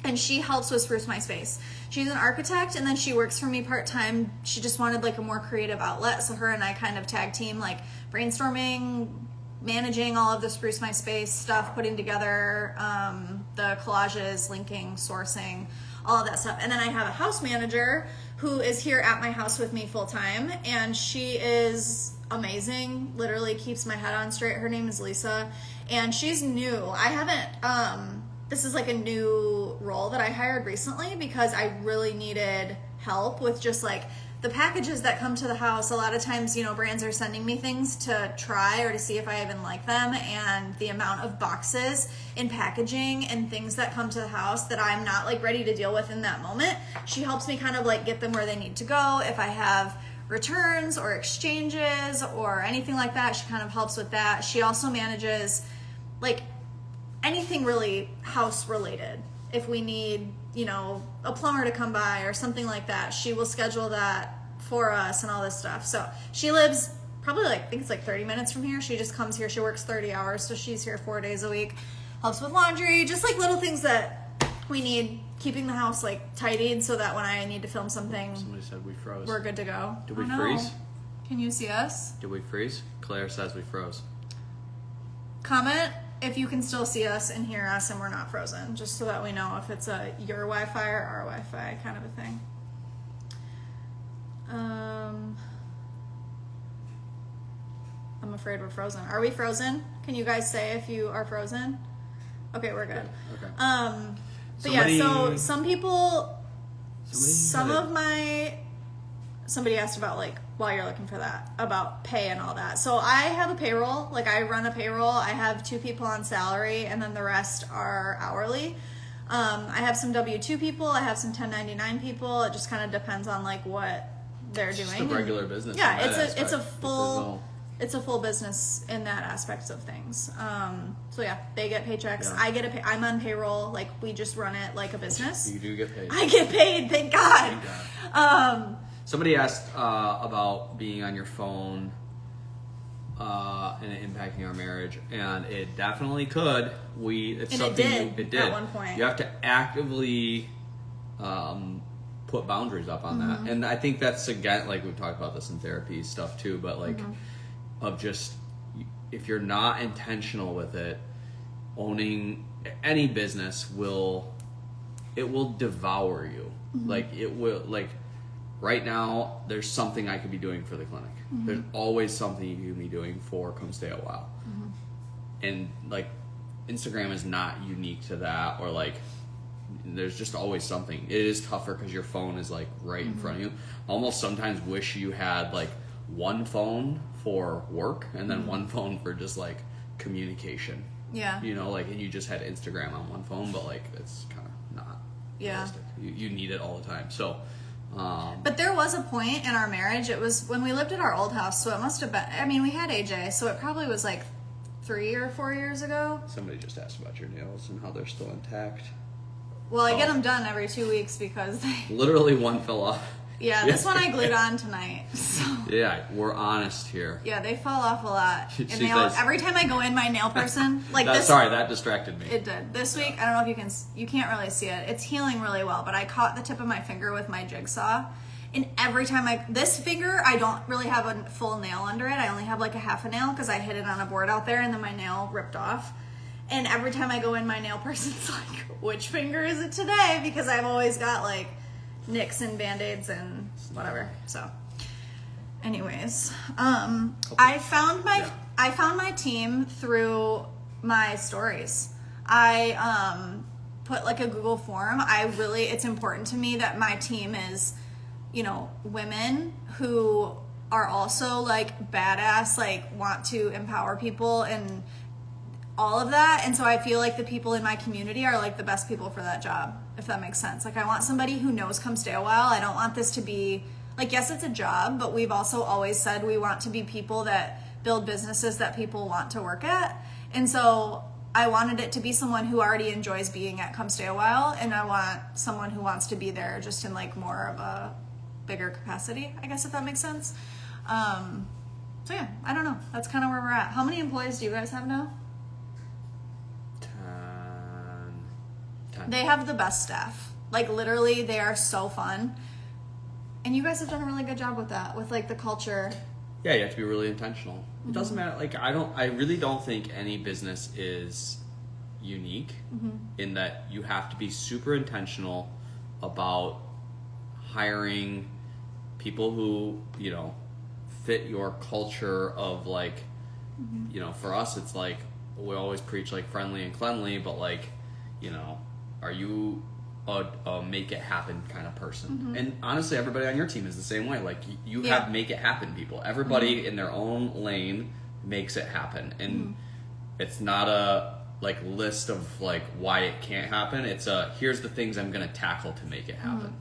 and she helps with Spruce My Space. She's an architect, and then she works for me part-time. She just wanted like a more creative outlet, so her and I kind of tag team, like brainstorming, managing all of the Spruce My Space stuff, putting together the collages, linking, sourcing, all of that stuff. And then I have a house manager who is here at my house with me full time, and she is amazing, literally keeps my head on straight. Her name is Lisa, and she's new. I haven't, this is like a new role that I hired recently because I really needed help with just like the packages that come to the house. A lot of times, brands are sending me things to try or to see if I even like them, and the amount of boxes and packaging and things that come to the house that I'm not like ready to deal with in that moment. She helps me kind of like get them where they need to go. If I have returns or exchanges or anything like that, she kind of helps with that. She also manages like anything really house related. If we need, a plumber to come by or something like that, she will schedule that for us and all this stuff. So she lives probably like, I think it's like 30 minutes from here. She just comes here. She works 30 hours, so she's here 4 days a week. Helps with laundry, just like little things that we need, keeping the house like tidied so that when I need to film something, Somebody said we froze. we're good to go. Did we freeze? Can you see us? Did we freeze? Claire says we froze. Comment if you can still see us and hear us and we're not frozen, just so that we know if it's your Wi-Fi or our Wi-Fi kind of a thing. I'm afraid we're frozen. Are we frozen? Can you guys say if you are frozen? Okay, we're good. Okay. But yeah, so somebody asked about like, while you're looking for that, about pay and all that. So I have a payroll, like I run a payroll. I have 2 people on salary, and then the rest are hourly. I have some W-2 people. I have some 1099 people. It just kind of depends on like what they're doing. Just a regular business. Yeah, it's a full business in that aspect of things. So yeah, they get paychecks. Yeah. I get I'm on payroll. Like we just run it like a business. You do get paid. I get paid. Thank God. Thank God. Somebody asked about being on your phone and it impacting our marriage, and it definitely could. It did at one point. You have to actively put boundaries up on that, and I think that's again, like we've talked about this in therapy stuff too, but like of just if you're not intentional with it, owning any business will devour you. Like it will like. Right now, there's something I could be doing for the clinic. There's always something you could be doing for Come Stay a While. And like, Instagram is not unique to that, or like, there's just always something. It is tougher because your phone is like right in front of you. Almost sometimes wish you had like one phone for work and then one phone for just like communication. Yeah. Like, and you just had Instagram on one phone, but like, it's kind of not realistic. You need it all the time. So, but there was a point in our marriage, it was when we lived at our old house, so it must have been, we had AJ, so it probably was like 3 or 4 years ago. Somebody just asked about your nails and how they're still intact. Well, I get them done every 2 weeks because they... Literally one fell off. Yeah, this one I glued on tonight. So. Yeah, we're honest here. Yeah, they fall off a lot. She And says- every time I go in, my nail person, like this. Sorry, that distracted me. It did. This week, I don't know if you can't really see it. It's healing really well, but I caught the tip of my finger with my jigsaw. And every time this finger, I don't really have a full nail under it. I only have like a half a nail because I hit it on a board out there and then my nail ripped off. And every time I go in, my nail person's like, which finger is it today? Because I've always got like nicks and band-aids and whatever. So anyways, I found my team through my stories. I put like a Google form. It's important to me that my team is, women who are also like badass, like want to empower people and all of that. And so I feel like the people in my community are like the best people for that job, if that makes sense. Like I want somebody who knows Come Stay a While. I don't want this to be like, yes, it's a job, but we've also always said we want to be people that build businesses that people want to work at. And so I wanted it to be someone who already enjoys being at Come Stay a While, and I want someone who wants to be there just in like more of a bigger capacity, I guess, if that makes sense. So yeah, I don't know. That's kind of where we're at. How many employees do you guys have now? 10. They have the best staff. Like literally, they are so fun. And you guys have done a really good job with that, with like the culture. Yeah, you have to be really intentional. Mm-hmm. It doesn't matter. Like I really don't think any business is unique in that you have to be super intentional about hiring people who, fit your culture of like, for us, it's like, we always preach like friendly and cleanly, but like, are you a make it happen kind of person? And honestly, everybody on your team is the same way. Like you have make it happen people. Everybody in their own lane makes it happen. And it's not a like list of like why it can't happen. It's here's the things I'm going to tackle to make it happen.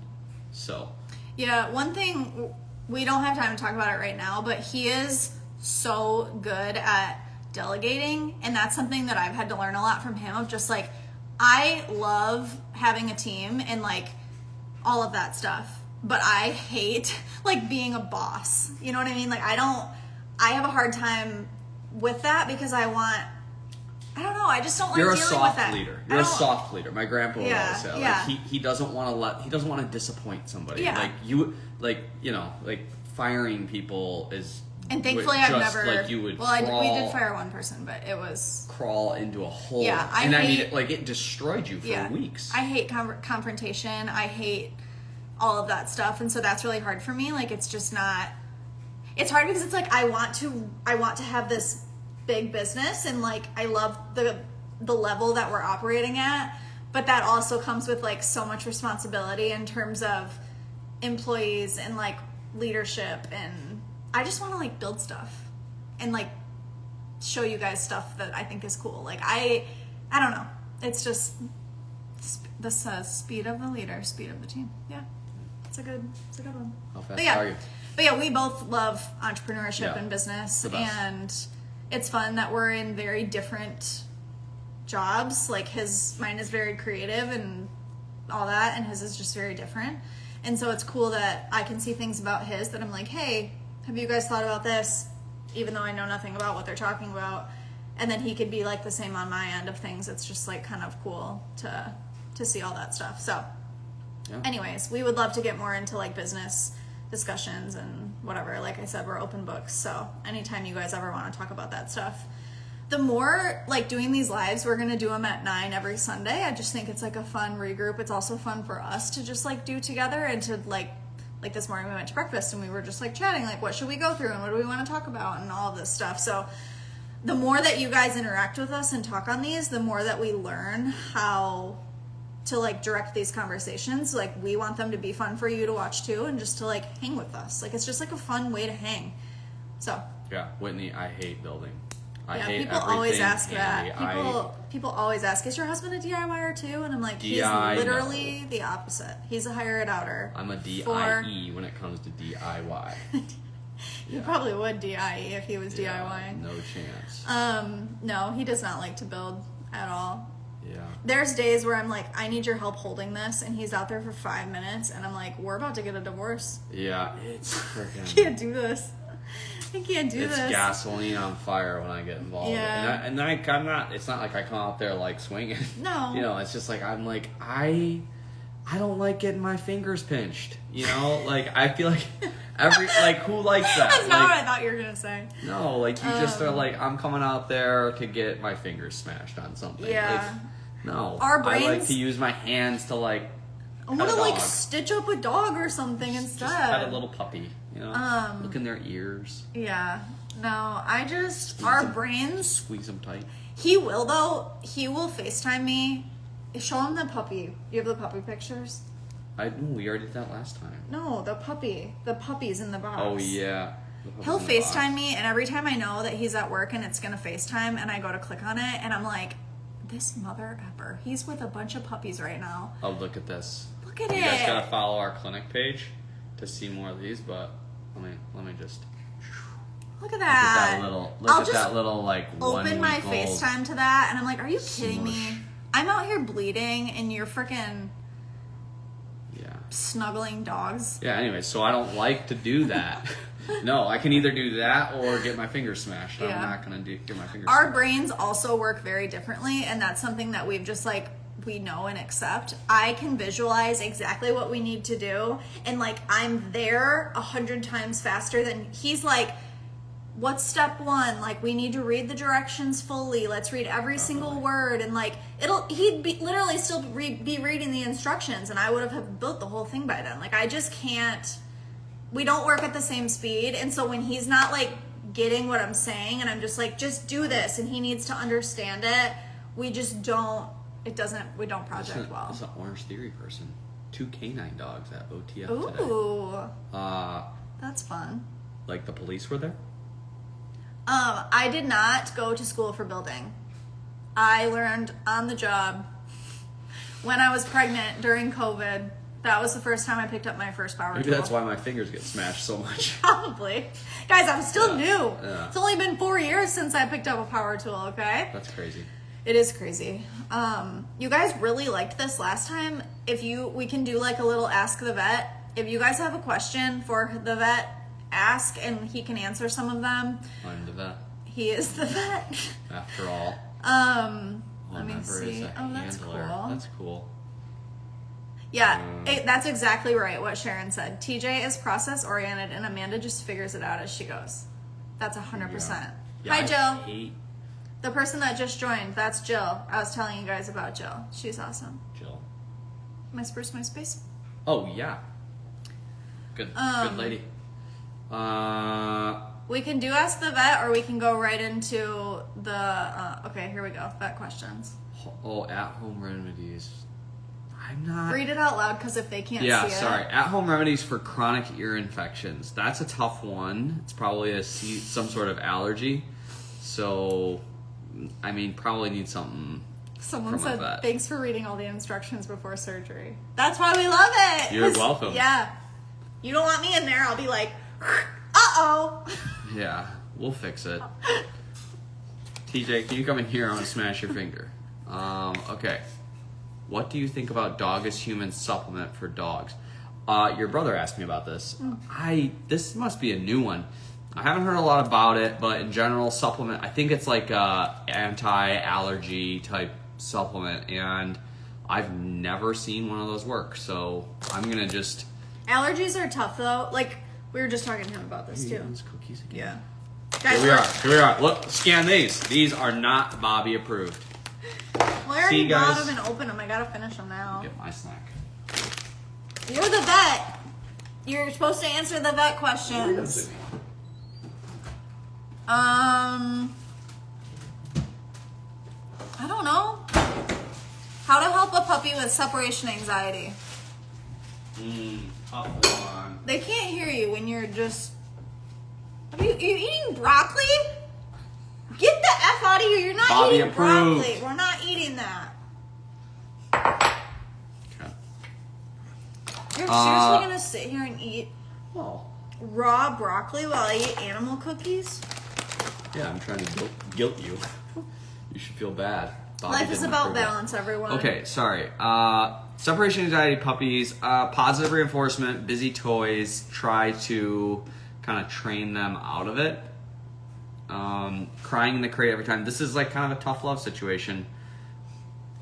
So yeah, one thing, we don't have time to talk about it right now, but he is so good at delegating, and that's something that I've had to learn a lot from him, of just like, I love having a team and like all of that stuff, but I hate like being a boss. You know what I mean? Like I have a hard time with that because I don't know, I just don't like you're dealing with that. You're a soft leader. My grandpa would always say, yeah. like, he doesn't want to disappoint somebody. Yeah. Like you, like firing people is. And thankfully, just I've never. Like you would. We did fire one person, but it was crawl into a hole. Yeah, I mean, it destroyed you for weeks. I hate confrontation. I hate all of that stuff, and so that's really hard for me. Like, it's just not. It's hard because it's like I want to have this big business, and like I love the level that we're operating at, but that also comes with like so much responsibility in terms of employees and like leadership, and I just want to like build stuff and like show you guys stuff that I think is cool. Like I don't know. It's just the speed of the leader, speed of the team. Yeah, it's a good one. How fast are you? But yeah, we both love entrepreneurship and business, the best. and it's fun that we're in very different jobs. Like mine is very creative and all that, and his is just very different. And so it's cool that I can see things about his that I'm like, hey, have you guys thought about this? Even though I know nothing about what they're talking about. And then he could be like the same on my end of things. It's just like kind of cool to see all that stuff. So anyways, we would love to get more into like business discussions and whatever. Like I said, we're open books. So anytime you guys ever want to talk about that stuff. The more like doing these lives, we're going to do them at 9 every Sunday. I just think it's like a fun regroup. It's also fun for us to just like do together and to like this morning we went to breakfast and we were just like chatting, like what should we go through and what do we want to talk about and all of this stuff. So the more that you guys interact with us and talk on these, the more that we learn how to like direct these conversations. Like we want them to be fun for you to watch too, and just to like hang with us. Like it's just like a fun way to hang. So yeah, Whitney, I hate building. I yeah, hate people everything always ask handy. that. People always ask, is your husband a DIYer too? And I'm like, he's literally the opposite. He's a hire it outer. I'm a DIE when it comes to DIY. He probably would DIE if he was DIYing. No chance. No, he does not like to build at all. Yeah. There's days where I'm like, I need your help holding this, and he's out there for 5 minutes, and I'm like, we're about to get a divorce. Yeah, it's freaking. I can't do this. I can't do this. It's gasoline on fire when I get involved. Yeah. And I'm not, it's not like I come out there like swinging. No. You know, it's just like, I'm like, I don't like getting my fingers pinched. You know, like, I feel like who likes that? That's not like, what I thought you were going to say. No, like, you just are like, I'm coming out there to get my fingers smashed on something. Yeah. Like, no. Our I like brains- to use my hands to, like, I want to like stitch up a dog or something instead. Just pet a little puppy, you know? Look in their ears. Yeah. No, our brains. Squeeze them tight. He will though. He will FaceTime me. Show him the puppy. You have the puppy pictures? We already did that last time. No, the puppy. The puppy's in the box. Oh, yeah. He'll FaceTime me, and every time I know that he's at work and it's gonna FaceTime, and I go to click on it, and I'm like, this mother effer. He's with a bunch of puppies right now. Oh, look at this. Look at you it. You guys gotta follow our clinic page to see more of these, but let me just look at that. Look at that little like open my 1 week old. FaceTime to that, and I'm like, are you kidding Smush. me? I'm out here bleeding, and you're freaking snuggling dogs. Yeah. Anyway, so I don't like to do that. No, I can either do that or get my fingers smashed. Yeah. I'm not gonna get my fingers. Our smashed. brains also work very differently, and that's something that we've just like we know and accept. I can visualize exactly what we need to do, and like I'm there 100 times faster than he's like, what's step 1? Like, we need to read the directions fully. Let's read every single word, and like he'd be literally still be reading the instructions, and I would have built the whole thing by then. Like, I just can't. We don't work at the same speed, and so when he's not like getting what I'm saying, and I'm just like, just do this, and he needs to understand it, we just don't. We don't project well. It's an Orange Theory person. 2 canine dogs at OTF Ooh, today. that's fun. Like the police were there? I did not go to school for building. I learned on the job when I was pregnant during COVID. That was the first time I picked up my first power tool. Maybe that's why my fingers get smashed so much. Probably. Guys, I'm still new. Yeah. It's only been 4 years since I picked up a power tool, okay? That's crazy. It is crazy. You guys really liked this last time. We can do like a little ask the vet. If you guys have a question for the vet, ask and he can answer some of them. I'm the vet. He is the vet. After all. Let me see. Oh, that's handler. cool. That's cool. Yeah, that's exactly right what Sharon said. TJ is process oriented and Amanda just figures it out as she goes. That's 100%. Yeah, Hi, Jill. Hate The person that just joined, that's Jill. I was telling you guys about Jill. She's awesome. Jill. My Spruce MySpace. Oh, yeah. Good lady. We can do Ask the Vet, or we can go right into the, okay, here we go. Vet questions. Oh, at-home remedies. I'm not... Read it out loud, because if they can't see Yeah, it. sorry. At-home remedies for chronic ear infections. That's a tough one. It's probably some sort of allergy. So, I mean, probably need something. Someone from a said, vet. thanks for reading all the instructions before surgery. That's why we love it. You're 'Cause- welcome. Yeah. You don't want me in there, I'll be like, uh-oh. Yeah, we'll fix it. TJ, can you come in here? I'm gonna smash your finger. Okay. What do you think about Dog is Human supplement for dogs? Your brother asked me about this. This must be a new one. I haven't heard a lot about it, but in general, supplement, I think it's like a anti-allergy type supplement, and I've never seen one of those work, so I'm gonna just... Allergies are tough, though. Like, we were just talking to him about this, too. Those cookies again. Yeah. Guys, Here we are. Look, scan these. These are not Bobby approved. Well, I already See, bought guys? them and opened them. I gotta finish them now. Get my snack. You're the vet. You're supposed to answer the vet questions. I don't know. How to help a puppy with separation anxiety. Tough one. They can't hear you when you're just... Are you eating broccoli? Get the F out of here. You're not Bobby eating approved. broccoli. We're not eating that. Okay. You're seriously going to sit here and eat Oh. raw broccoli while I eat animal cookies? Yeah, I'm trying to guilt you. You should feel bad. Bobby Life is didn't about approve it. balance, everyone. Okay, sorry. Separation anxiety puppies, positive reinforcement, busy toys, try to kind of train them out of it. Crying in the crate every time. This is like kind of a tough love situation.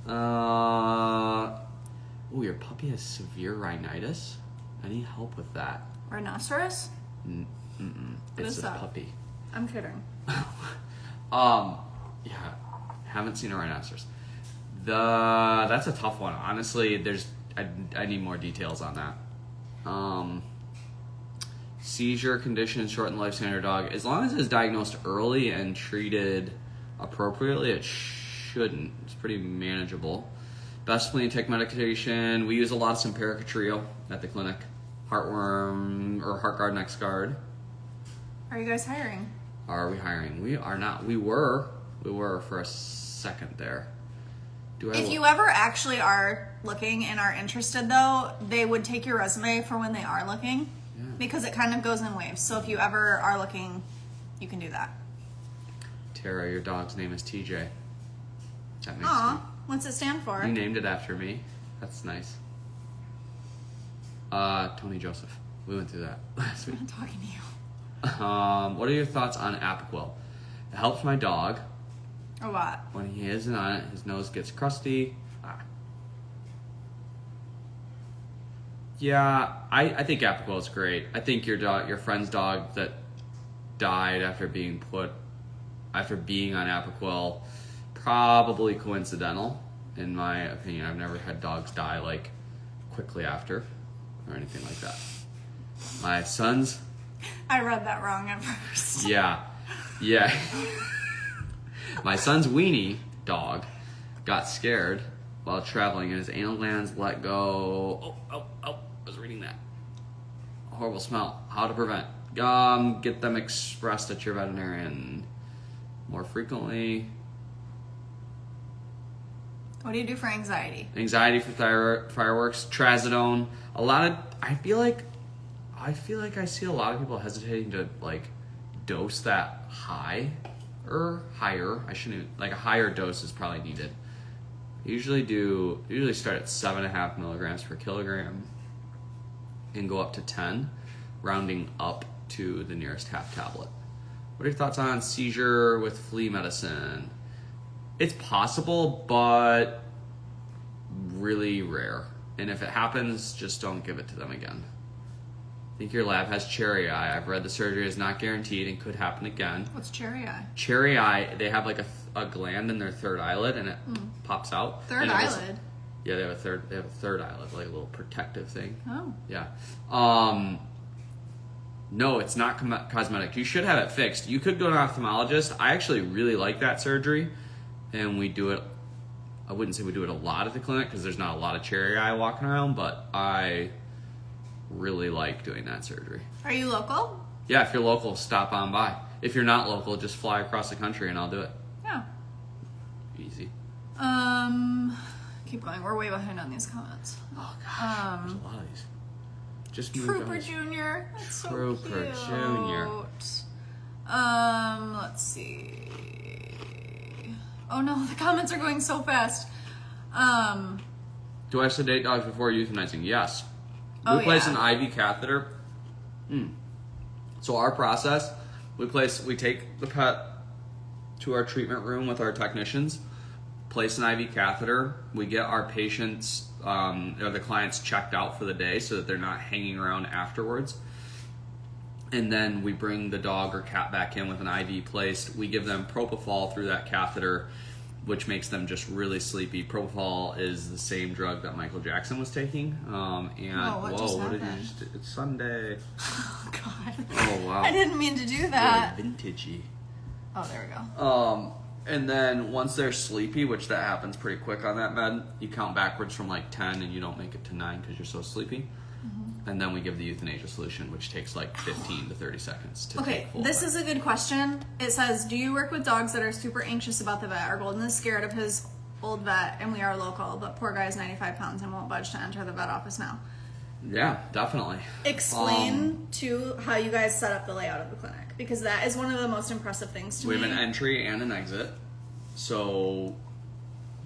Oh, your puppy has severe rhinitis? I need help with that. Rhinoceros? It's is a that? puppy. I'm kidding. Yeah, haven't seen a rhinoceros. That's a tough one. Honestly, I need more details on that. Seizure condition, shortened lifespan of your dog. As long as it's diagnosed early and treated appropriately, it shouldn't. It's pretty manageable. Best flea and tick medication. We use a lot of Simparica Trio at the clinic. Heartworm or HeartGuard, NexGuard. Are you guys hiring? Are we hiring? We are not. We were for a second there. If you ever actually are looking and are interested, though, they would take your resume for when they are looking, because it kind of goes in waves. So if you ever are looking, you can do that. Tara, your dog's name is TJ. That makes Aw, what's it stand for? You named it after me. That's nice. Tony Joseph. We went through that last week. I'm not talking to you. What are your thoughts on Apoquel? It helps my dog. Or what? When he isn't on it, his nose gets crusty. Yeah, I think Apoquel is great. I think your friend's dog that died after being on Apoquel, probably coincidental, in my opinion. I've never had dogs die like quickly after or anything like that. My son's. I read that wrong at first. Yeah. My son's weenie dog got scared while traveling and his anal glands let go. Oh, I was reading that. Horrible smell. How to prevent. Get them expressed at your veterinarian more frequently. What do you do for anxiety? Anxiety for fireworks. Trazodone. I feel like I see a lot of people hesitating to like dose that higher. I shouldn't, like a higher dose is probably needed. Usually start at 7.5 milligrams per kilogram and go up to 10, rounding up to the nearest half tablet. What are your thoughts on seizure with flea medicine? It's possible, but really rare. And if it happens, just don't give it to them again. I think your lab has cherry eye. I've read the surgery is not guaranteed and could happen again. What's cherry eye? Cherry eye, they have like a gland in their third eyelid and it pops out. Third eyelid? Yeah, they have a third eyelid, like a little protective thing. Oh. Yeah. No, it's not cosmetic. You should have it fixed. You could go to an ophthalmologist. I actually really like that surgery, and we do it. I wouldn't say we do it a lot at the clinic because there's not a lot of cherry eye walking around, but I really like doing that surgery. Are you local? Yeah, if you're local, stop on by. If you're not local, just fly across the country and I'll do it. Yeah. Easy. Keep going. We're way behind on these comments. Oh gosh, there's a lot of these. Just Trooper Jr. That's Trooper so cute. Jr. Let's see. Oh no, the comments are going so fast. Do I sedate dogs before euthanizing? Yes. We place an IV catheter. So our process, we take the pet to our treatment room with our technicians, place an IV catheter. We get our patients or the clients checked out for the day so that they're not hanging around afterwards. And then we bring the dog or cat back in with an IV placed. We give them propofol through that catheter, which makes them just really sleepy. Propofol is the same drug that Michael Jackson was taking. What did you just do? It's Sunday. Oh God. Oh wow. I didn't mean to do that. Really vintagey. Oh, there we go. And then once they're sleepy, which that happens pretty quick on that med, you count backwards from like 10 and you don't make it to 9 because you're so sleepy. And then we give the euthanasia solution, which takes like 15 to 30 seconds to Okay, take full this effect. is a good question. It says, do you work with dogs that are super anxious about the vet? Our Golden is scared of his old vet, and we are local, but poor guy is 95 pounds and won't budge to enter the vet office now. Yeah, definitely. Explain to how you guys set up the layout of the clinic, because that is one of the most impressive things to me. We have an entry and an exit. So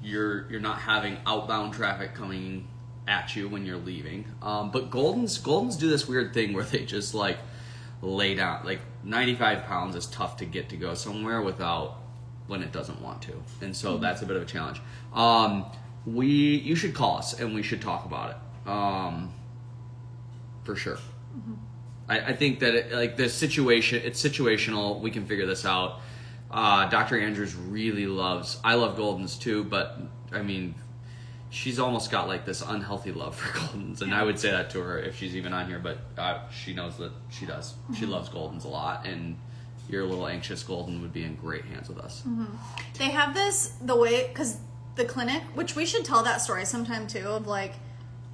you're not having outbound traffic coming at you when you're leaving. But Goldens do this weird thing where they just like lay down. Like 95 pounds is tough to get to go somewhere without when it doesn't want to, and so that's a bit of a challenge. You should call us and we should talk about it. For sure. I think that this situation, it's situational. We can figure this out. Dr. Andrews really loves. I love Goldens too, but I mean, she's almost got like this unhealthy love for Goldens, and I would say that to her if she's even on here. But she knows that she does. She loves Goldens a lot, and your little anxious Golden would be in great hands with us. They have the way, because the clinic, which we should tell that story sometime too, of like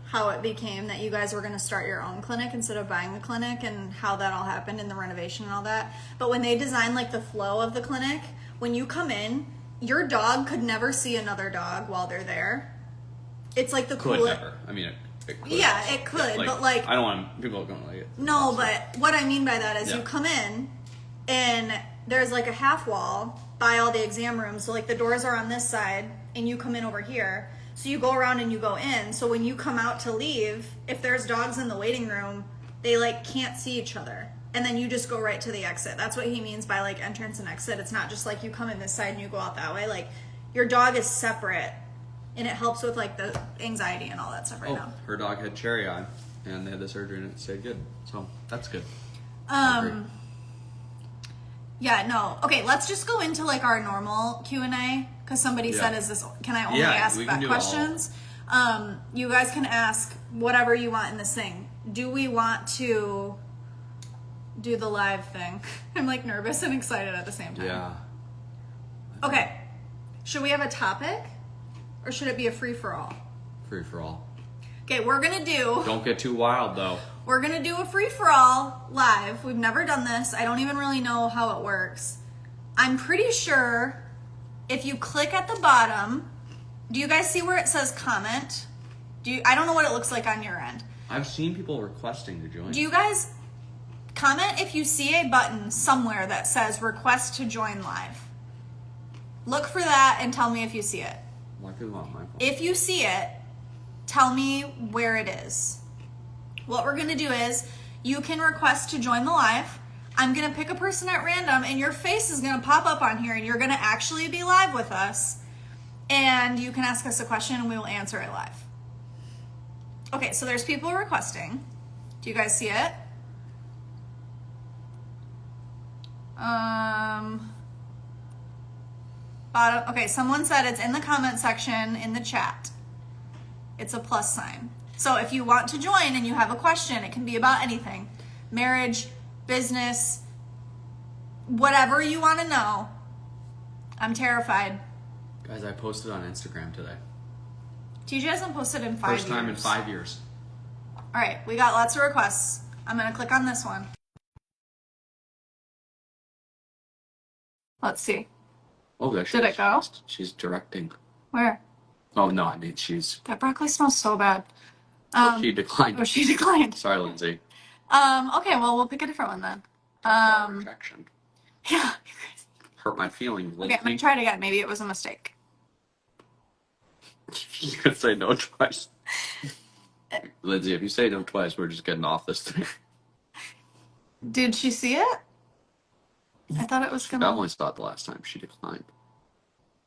how it became that you guys were going to start your own clinic instead of buying the clinic, and how that all happened in the renovation and all that. But when they designed like the flow of the clinic, when you come in, your dog could never see another dog while they're there. It's like the Could never. I mean, it could. Yeah, also. it could, Like, but like I don't want people going like it. no, but what I mean by that is Yeah. you come in and there's like a half wall by all the exam rooms. So like the doors are on this side and you come in over here. So you go around and you go in. So when you come out to leave, if there's dogs in the waiting room, they like can't see each other. And then you just go right to the exit. That's what he means by like entrance and exit. It's not just like you come in this side and you go out that way. Like your dog is separate, and it helps with like the anxiety and all that stuff right now. Her dog had cherry eye, and they had the surgery, and it stayed good. So that's good. I agree. Yeah, no. Okay, let's just go into like our normal Q&A, because somebody said, can I only ask we can back do questions? You guys can ask whatever you want in this thing. Do we want to do the live thing? I'm like nervous and excited at the same time. Yeah. Okay. Should we have a topic, or should it be a free-for-all? Free for all. Okay, we're going to do... Don't get too wild, though. We're going to do a free-for-all live. We've never done this. I don't even really know how it works. I'm pretty sure if you click at the bottom, do you guys see where it says comment? I don't know what it looks like on your end. I've seen people requesting to join. Do you guys comment if you see a button somewhere that says request to join live? Look for that and tell me if you see it. Why could on my phone? If you see it, tell me where it is. What we're going to do is you can request to join the live. I'm going to pick a person at random, and your face is going to pop up on here, and you're going to actually be live with us. And you can ask us a question, and we will answer it live. Okay, so there's people requesting. Do you guys see it? Bottom. Okay, someone said it's in the comment section in the chat. It's a plus sign. So if you want to join and you have a question, it can be about anything. Marriage, business, whatever you want to know. I'm terrified. Guys, I posted on Instagram today. TJ hasn't posted in 5 years. First time in 5 years. All right, we got lots of requests. I'm going to click on this one. Let's see. Oh, there she Did is. it go? She's directing. Where? Oh, no, I mean, she's... That broccoli smells so bad. she declined. Oh, she declined. Sorry, Lindsay. Okay, well, we'll pick a different one then. Rejection. Yeah. Hurt my feelings, Lindsay. Okay, I'm going to try it again. Maybe it was a mistake. You could say no twice. Lindsay, if you say no twice, we're just getting off this thing. Did she see it? I thought it was She gonna. definitely saw it the last time. She declined.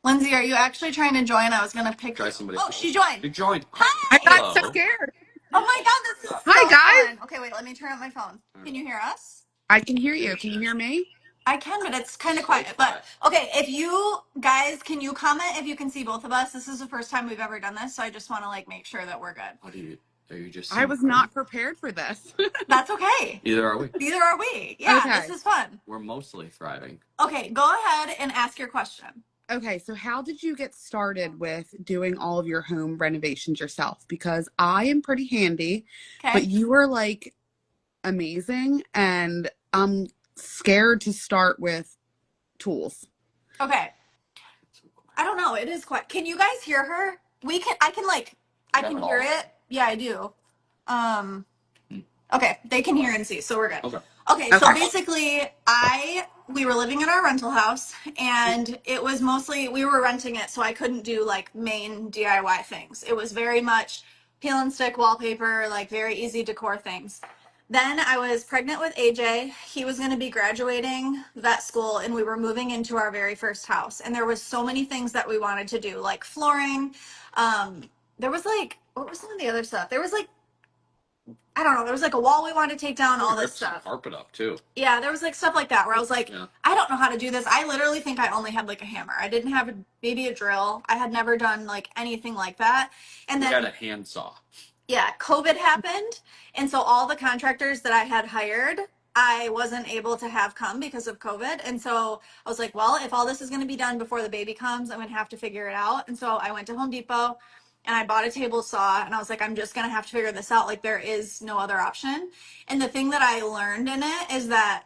Lindsay, are you actually trying to join? I was gonna pick. Try somebody Oh, else. she joined. She joined. Hi. I got so Hello. scared. Oh my god, this is so Hi, guys. fun. Okay, wait, let me turn up my phone. Can you hear us? I can hear you. Can you hear me? I can, but it's kind of quiet. But okay, if you guys, can you comment if you can see both of us? This is the first time we've ever done this, so I just want to like make sure that we're good. What are you just? I was not prepared for this. That's okay. Either are we. Neither are we. Yeah, Okay. This is fun. We're mostly thriving. Okay, go ahead and ask your question. Okay, so how did you get started with doing all of your home renovations yourself? Because I am pretty handy, Okay. but you were like amazing, and I'm scared to start with tools. Okay. I don't know. It is quiet. Can you guys hear her? I can hear it. Yeah, I do. Okay, they can hear and see, so we're good. Okay. Okay, so Okay. basically, we were living in our rental house, and it was mostly we were renting it, so I couldn't do like main DIY things. It was very much peel and stick wallpaper, like very easy decor things. Then I was pregnant with AJ. He was going to be graduating vet school, and we were moving into our very first house. And there was so many things that we wanted to do, like flooring. There was like what was some of the other stuff? There was like I don't know. There was like a wall we wanted to take down, all this Rip some stuff. carpet up too. Yeah, there was like stuff like that where I was like, Yeah. I don't know how to do this. I literally think I only had like a hammer. I didn't have maybe a drill. I had never done like anything like that. And We had then a handsaw. yeah, COVID happened. And so all the contractors that I had hired, I wasn't able to have come because of COVID. And so I was like, well, if all this is going to be done before the baby comes, I'm going to have to figure it out. And so I went to Home Depot and I bought a table saw and I was like, I'm just going to have to figure this out. Like, there is no other option. And the thing that I learned in it is that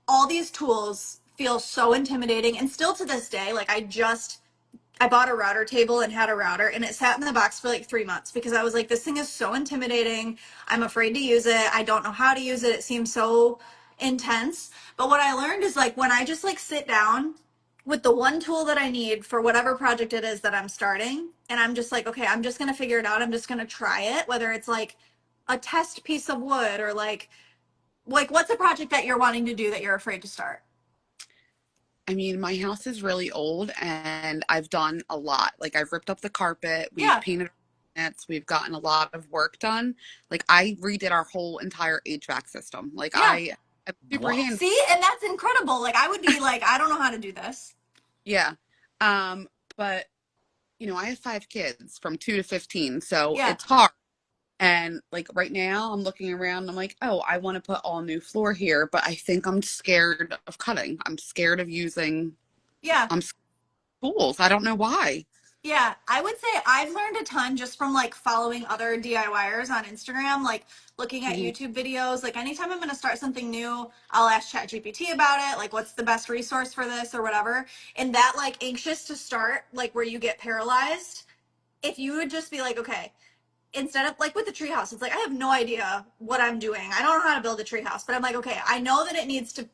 all these tools feel so intimidating. And still to this day, like, I bought a router table and had a router, and it sat in the box for like 3 months because I was like, this thing is so intimidating. I'm afraid to use it. I don't know how to use it. It seems so intense. But what I learned is like when I just like sit down with the one tool that I need for whatever project it is that I'm starting, and I'm just like, okay, I'm just going to figure it out. I'm just going to try it, whether it's like a test piece of wood or like what's a project that you're wanting to do that you're afraid to start? I mean, my house is really old and I've done a lot. Like, I've ripped up the carpet, we've Yeah. painted it, we've gotten a lot of work done. Like, I redid our whole entire HVAC system. Like, Yeah. I'm super What? handy. See, and that's incredible. Like I would be like, I don't know how to do this. Yeah. Um, but I have 5 kids from 2 to 15, so Yeah. it's hard. And like right now, I'm looking around. I'm like, oh, I want to put all new floor here, but I think I'm scared of cutting. I'm scared of using. Yeah. I'm scared of tools. I don't know why. Yeah. I would say I've learned a ton just from like following other DIYers on Instagram, like looking at Mhm. YouTube videos. Like anytime I'm going to start something new, I'll ask ChatGPT about it. Like, what's the best resource for this or whatever. And that like anxious to start, like where you get paralyzed, if you would just be like, okay, instead of like with the treehouse, it's like I have no idea what I'm doing. I don't know how to build a treehouse, but I'm like, okay, I know that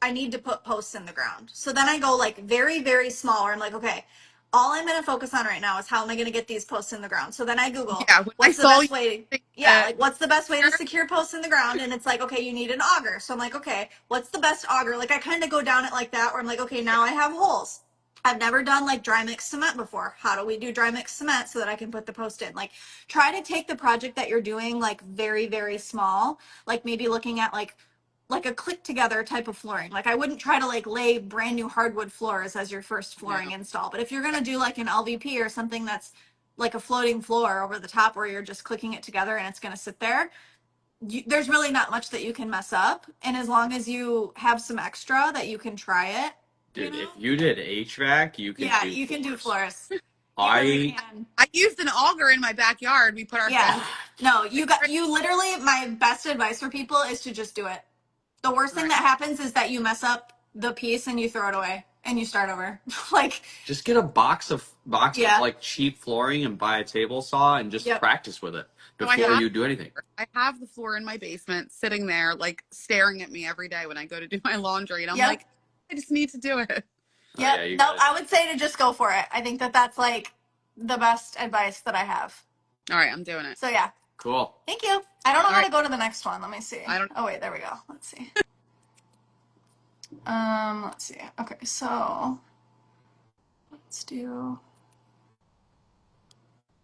I need to put posts in the ground. So then I go like very, very small where I'm like, okay, all I'm going to focus on right now is how am I going to get these posts in the ground. So then I Google Yeah, when I what's the saw you, best way to, think yeah, that like what's the best way to secure posts in the ground? And it's like, okay, you need an auger. So I'm like, okay, what's the best auger? Like I kind of go down it like that where I'm like, okay, now I have holes. I've never done like dry mix cement before. How do we do dry mix cement so that I can put the post in? Like try to take the project that you're doing like very, very small, like maybe looking at like a click together type of flooring. Like I wouldn't try to like lay brand new hardwood floors as your first flooring yeah, install. But if you're gonna do like an LVP or something that's like a floating floor over the top where you're just clicking it together and it's gonna sit there, there's really not much that you can mess up. And as long as you have some extra that you can try it, you Dude, if know, you did HVAC, you can yeah, do you can do floors. floors. You really I can. I used an auger in my backyard. We put our Yeah. fence. No, you literally my best advice for people is to just do it. The worst thing Right. that happens is that you mess up the piece and you throw it away and you start over. Like, just get a box of yeah. like cheap flooring and buy a table saw and just Yep. practice with it So I before Yep. have you do anything. I have the floor in my basement sitting there, like staring at me every day when I go to do my laundry, and I'm Yep. like, I just need to do it. Oh yeah, Yep. you No, got it. I would say to just go for it. I think that that's like the best advice that I have. All right, I'm doing it. So yeah. Cool. Thank you. I don't know All how right, to go to the next one. Let me see. I don't. Oh wait, there we go. Let's see. Let's see. Okay, so let's do.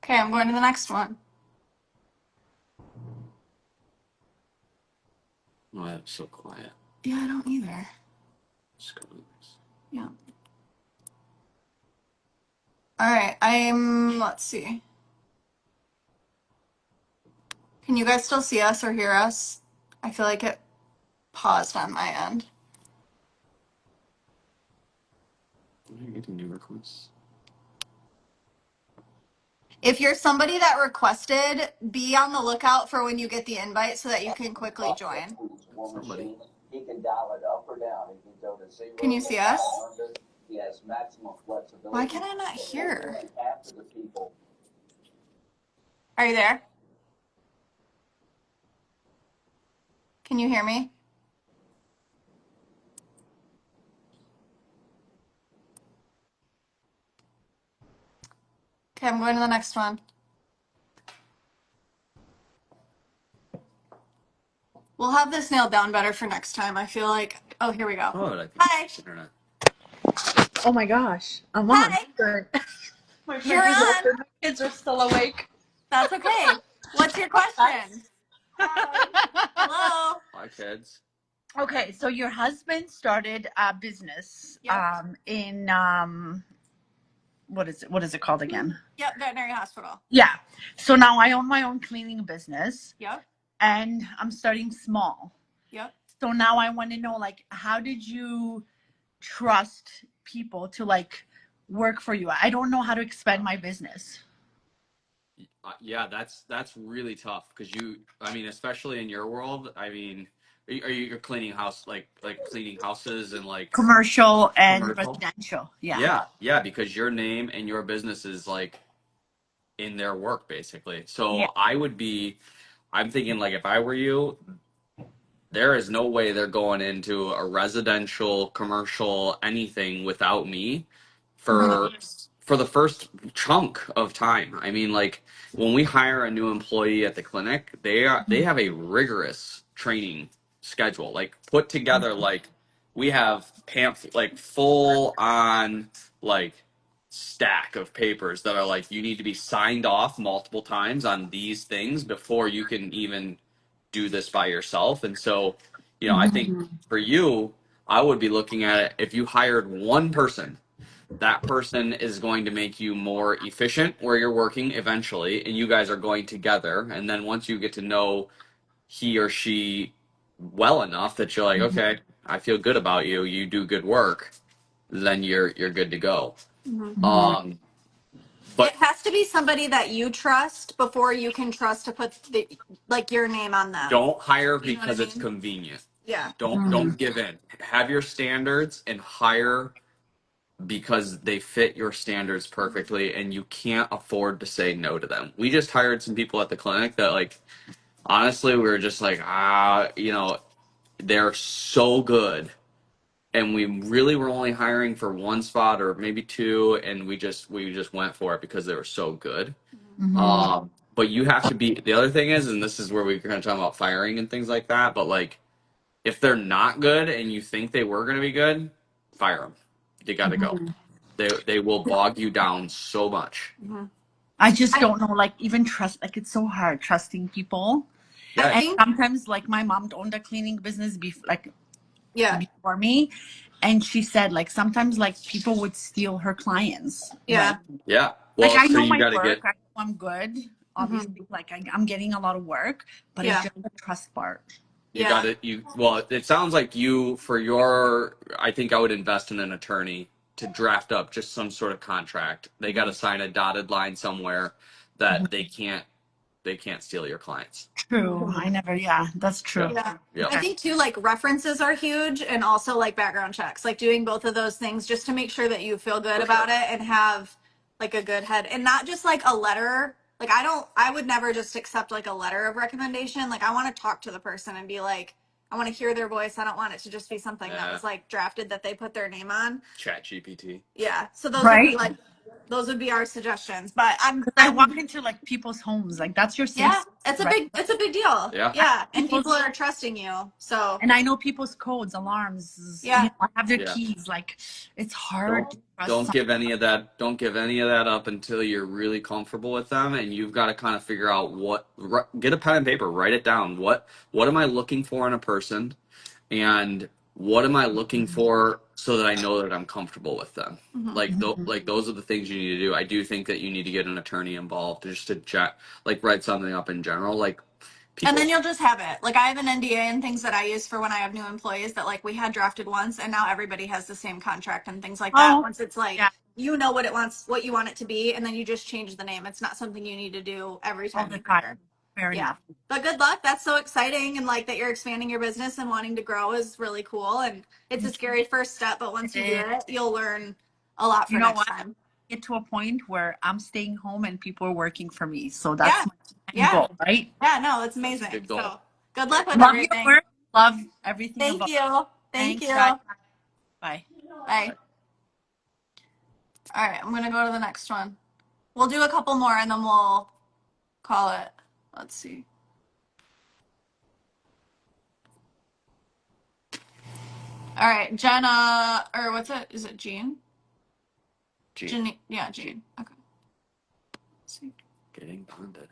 Okay, I'm going to the next one. Oh, that's so quiet. Yeah, I don't either. Just go to this. Yeah. All right. Let's see. Can you guys still see us or hear us? I feel like it paused on my end. Are you getting new requests? If you're somebody that requested, be on the lookout for when you get the invite so that you can quickly join. Somebody. He can dial it up or down. He can go to 0 Can you to see us? 500. He has maximum flexibility. Why can I not So hear? only half of the people. Are you there? Can you hear me? Okay, I'm going to the next one. We'll have this nailed down better for next time. I feel like. Oh, here we go. Oh, I think Hi. it's internet. Oh my gosh, I'm on. Hi. My You're fridge is on. open. My kids are still awake. That's okay. What's your question? Hello. Hi, kids. Okay, so your husband started a business Yep. in what is it called again? Yep. Veterinary hospital. Yeah. So now I own my own cleaning business Yep. and I'm starting small. Yep. So now I want to know, like, how did you trust people to like work for you? I don't know how to expand my business. Yeah, that's really tough because I mean, especially in your world. I mean, you're cleaning like cleaning houses and like Commercial and commercial? residential. Yeah. Yeah, because your name and your business is like in their work basically. Yeah. So I'm thinking like if I were you, there is no way they're going into a residential, commercial, anything without me for for the first chunk of time. I mean, like when we hire a new employee at the clinic, they have a rigorous training schedule, like put together. Like we have like full on like stack of papers that are like you need to be signed off multiple times on these things before you can even do this by yourself. And so, I think for you, I would be looking at it if you hired one person, that person is going to make you more efficient where you're working eventually, and you guys are going together. And then once you get to know he or she well enough that you're like, okay, I feel good about you, you do good work, then you're good to go. Um, but It has to be somebody that you trust before you can trust to put your name on them. don't hire You know what I because it's mean? convenient. Yeah. Don't give in. Have your standards and hire because they fit your standards perfectly and you can't afford to say no to them. We just hired some people at the clinic that like honestly we were just like they're so good and we really were only hiring for one spot or maybe two and we just went for it because they were so good. But you have to be the other thing is, and this is where we're going to talk about firing and things like that, but like if they're not good and you think they were going to be good, fire them. You got to go. They will bog you down so much. I just don't know, like, even trust, like, it's so hard trusting people. I And think. sometimes, like, my mom owned a cleaning business Yeah. before me, and she said, like, sometimes, like, people would steal her clients. Yeah. Yeah. Like, Well, I so know you my got to work. get I know I'm good. Obviously, like, I'm getting a lot of work, but Yeah. it's just the trust part. you Yeah. got to you. Well, it sounds like I think I would invest in an attorney to draft up just some sort of contract. They got to sign a dotted line somewhere that they can't steal your clients. True. Yeah, that's true. Yeah. Yeah. I think too, like references are huge and also like background checks, like doing both of those things just to make sure that you feel good For about sure. it and have like a good head and not just like a letter. Like I would never just accept like a letter of recommendation. Like I want to talk to the person and be like, I want to hear their voice. I don't want it to just be something that Yeah. was like drafted that they put their name on. Chat GPT. Yeah. So Right? those would be our suggestions. But I walk into, like, people's homes. Like, that's your safe yeah, space, it's a right? it's a big deal. Yeah. Yeah. And People's- people are trusting you. So And I know people's codes, alarms. Yeah. I have their Yeah. keys. Like, it's hard. to trust Don't give any of that. Don't give any of that up until you're really comfortable with them, and you've got to kind of figure out get a pen and paper, write it down. What am I looking for in a person, and what am I looking for so that I know that I'm comfortable with them. Like those are the things you need to do. I do think that you need to get an attorney involved just to chat, like write something up in general, like. and then you'll just have it. Like I have an NDA and things that I use for when I have new employees that like we had drafted once and now everybody has the same contract and things like that. Oh, Once it's like yeah. you know what you want it to be and then you just change the name. It's not something you need to do every all time the you hire. time. Fair Yeah. enough. But good luck. That's so exciting and like that you're expanding your business and wanting to grow is really cool and it's a scary first step, but once you do it, you'll learn a lot for You know next what? time. Get to a point where I'm staying home and people are working for me. So that's Yeah. my end Yeah. goal, right? Yeah, no, it's amazing. Good goal. So good luck with Love your everything. work. Love everything Thank about you. Thank Thanks, you. guys. Bye. Bye. All right, I'm gonna go to the next one. We'll do a couple more and then we'll call it. Let's see. All right, Jenna, or what's it? Is it Jean? Gee, Yeah, Jean. Okay. Let's see. getting bonded.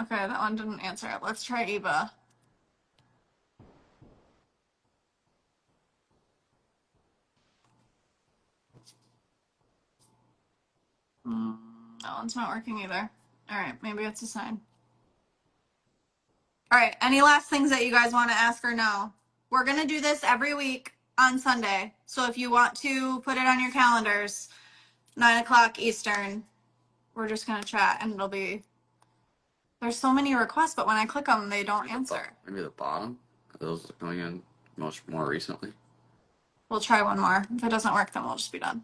Okay, that one didn't answer. Let's try Eva. That one's not working either. All right, maybe it's a sign. All right, any last things that you guys want to ask or know? We're going to do this every week on Sunday. So if you want to put it on your calendars, 9 o'clock Eastern, we're just going to chat and it'll be. There's so many requests, but when I click them, they don't answer. Maybe the bottom. Those are coming in more recently. We'll try one more. If it doesn't work, then we'll just be done.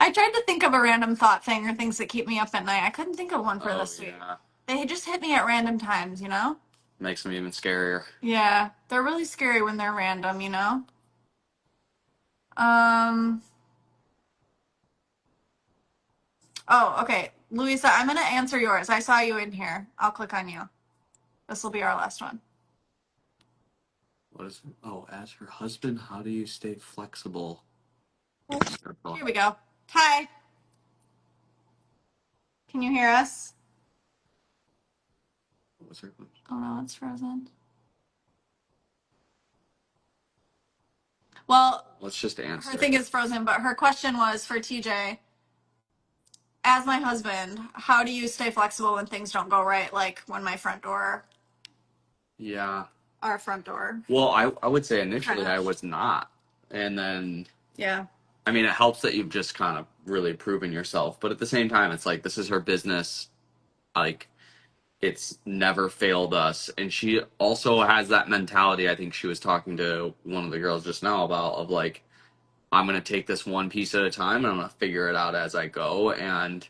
I tried to think of a random thought thing or things that keep me up at night. I couldn't think of one for this week. Yeah. They just hit me at random times, you know? Makes them even scarier. Yeah, they're really scary when they're random, you know? Oh, okay. Louisa, I'm going to answer yours. I saw you in here. I'll click on you. This will be our last one. What is it? Oh, as her husband, how do you stay flexible? Here we go. Hi. Can you hear us? What was her? Oh no, it's frozen. Well, Let's just answer. her thing is frozen, but her question was for TJ. As my husband, how do you stay flexible when things don't go right? Like when my front door, Yeah. our front door. Well, I would say initially Kinda. I was not. And then, Yeah. I mean, it helps that you've just kind of really proven yourself. But at the same time, it's like, this is her business. Like, it's never failed us. And she also has that mentality. I think she was talking to one of the girls just now about, of like, I'm going to take this one piece at a time and I'm going to figure it out as I go. And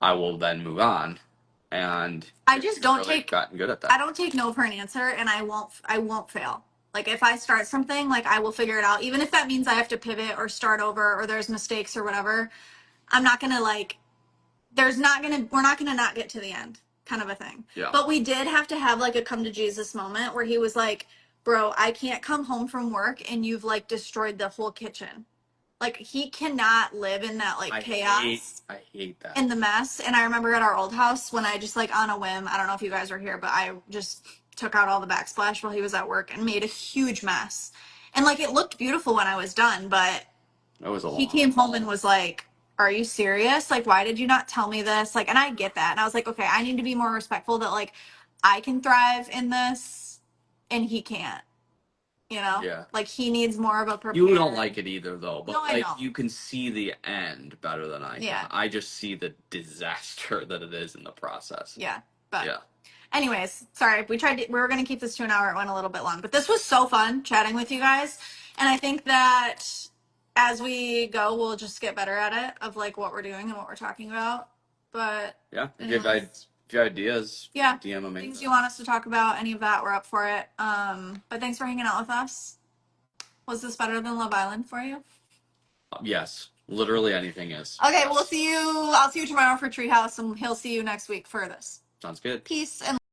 I will then move on. And I just she's don't really take. gotten good at I that. don't take no for an answer, and I won't fail. Like if I start something, like I will figure it out, even if that means I have to pivot or start over or there's mistakes or whatever. I'm not gonna like. We're not gonna not get to the end, kind of a thing. Yeah. But we did have to have like a come to Jesus moment where he was like, "Bro, I can't come home from work and you've like destroyed the whole kitchen." Like he cannot live in that like chaos. I hate that. In the mess. And I remember at our old house when I just like on a whim, I don't know if you guys were here, but I just took out all the backsplash while he was at work and made a huge mess. And like it looked beautiful when I was done, but That was a he lot. came home and was like, "Are you serious? Like why did you not tell me this?" Like, and I get that. And I was like, "Okay, I need to be more respectful that like I can thrive in this and he can't." You know? Yeah. Like he needs more of a prepared. You don't like it either, though. But No, I like know. you can see the end better than I can. Yeah. I just see the disaster that it is in the process. Yeah. But Yeah. anyways, sorry, we were going to keep this to an hour. It went a little bit long, but this was so fun chatting with you guys. And I think that as we go, we'll just get better at it of like what we're doing and what we're talking about. But Yeah. If anyways, you have ideas, yeah, DM them. things you want us to talk about, any of that, we're up for it. But thanks for hanging out with us. Was this better than Love Island for you? Yes. Literally anything is. Okay, we'll see you. I'll see you tomorrow for Treehouse, and he'll see you next week for this. Sounds good. Peace and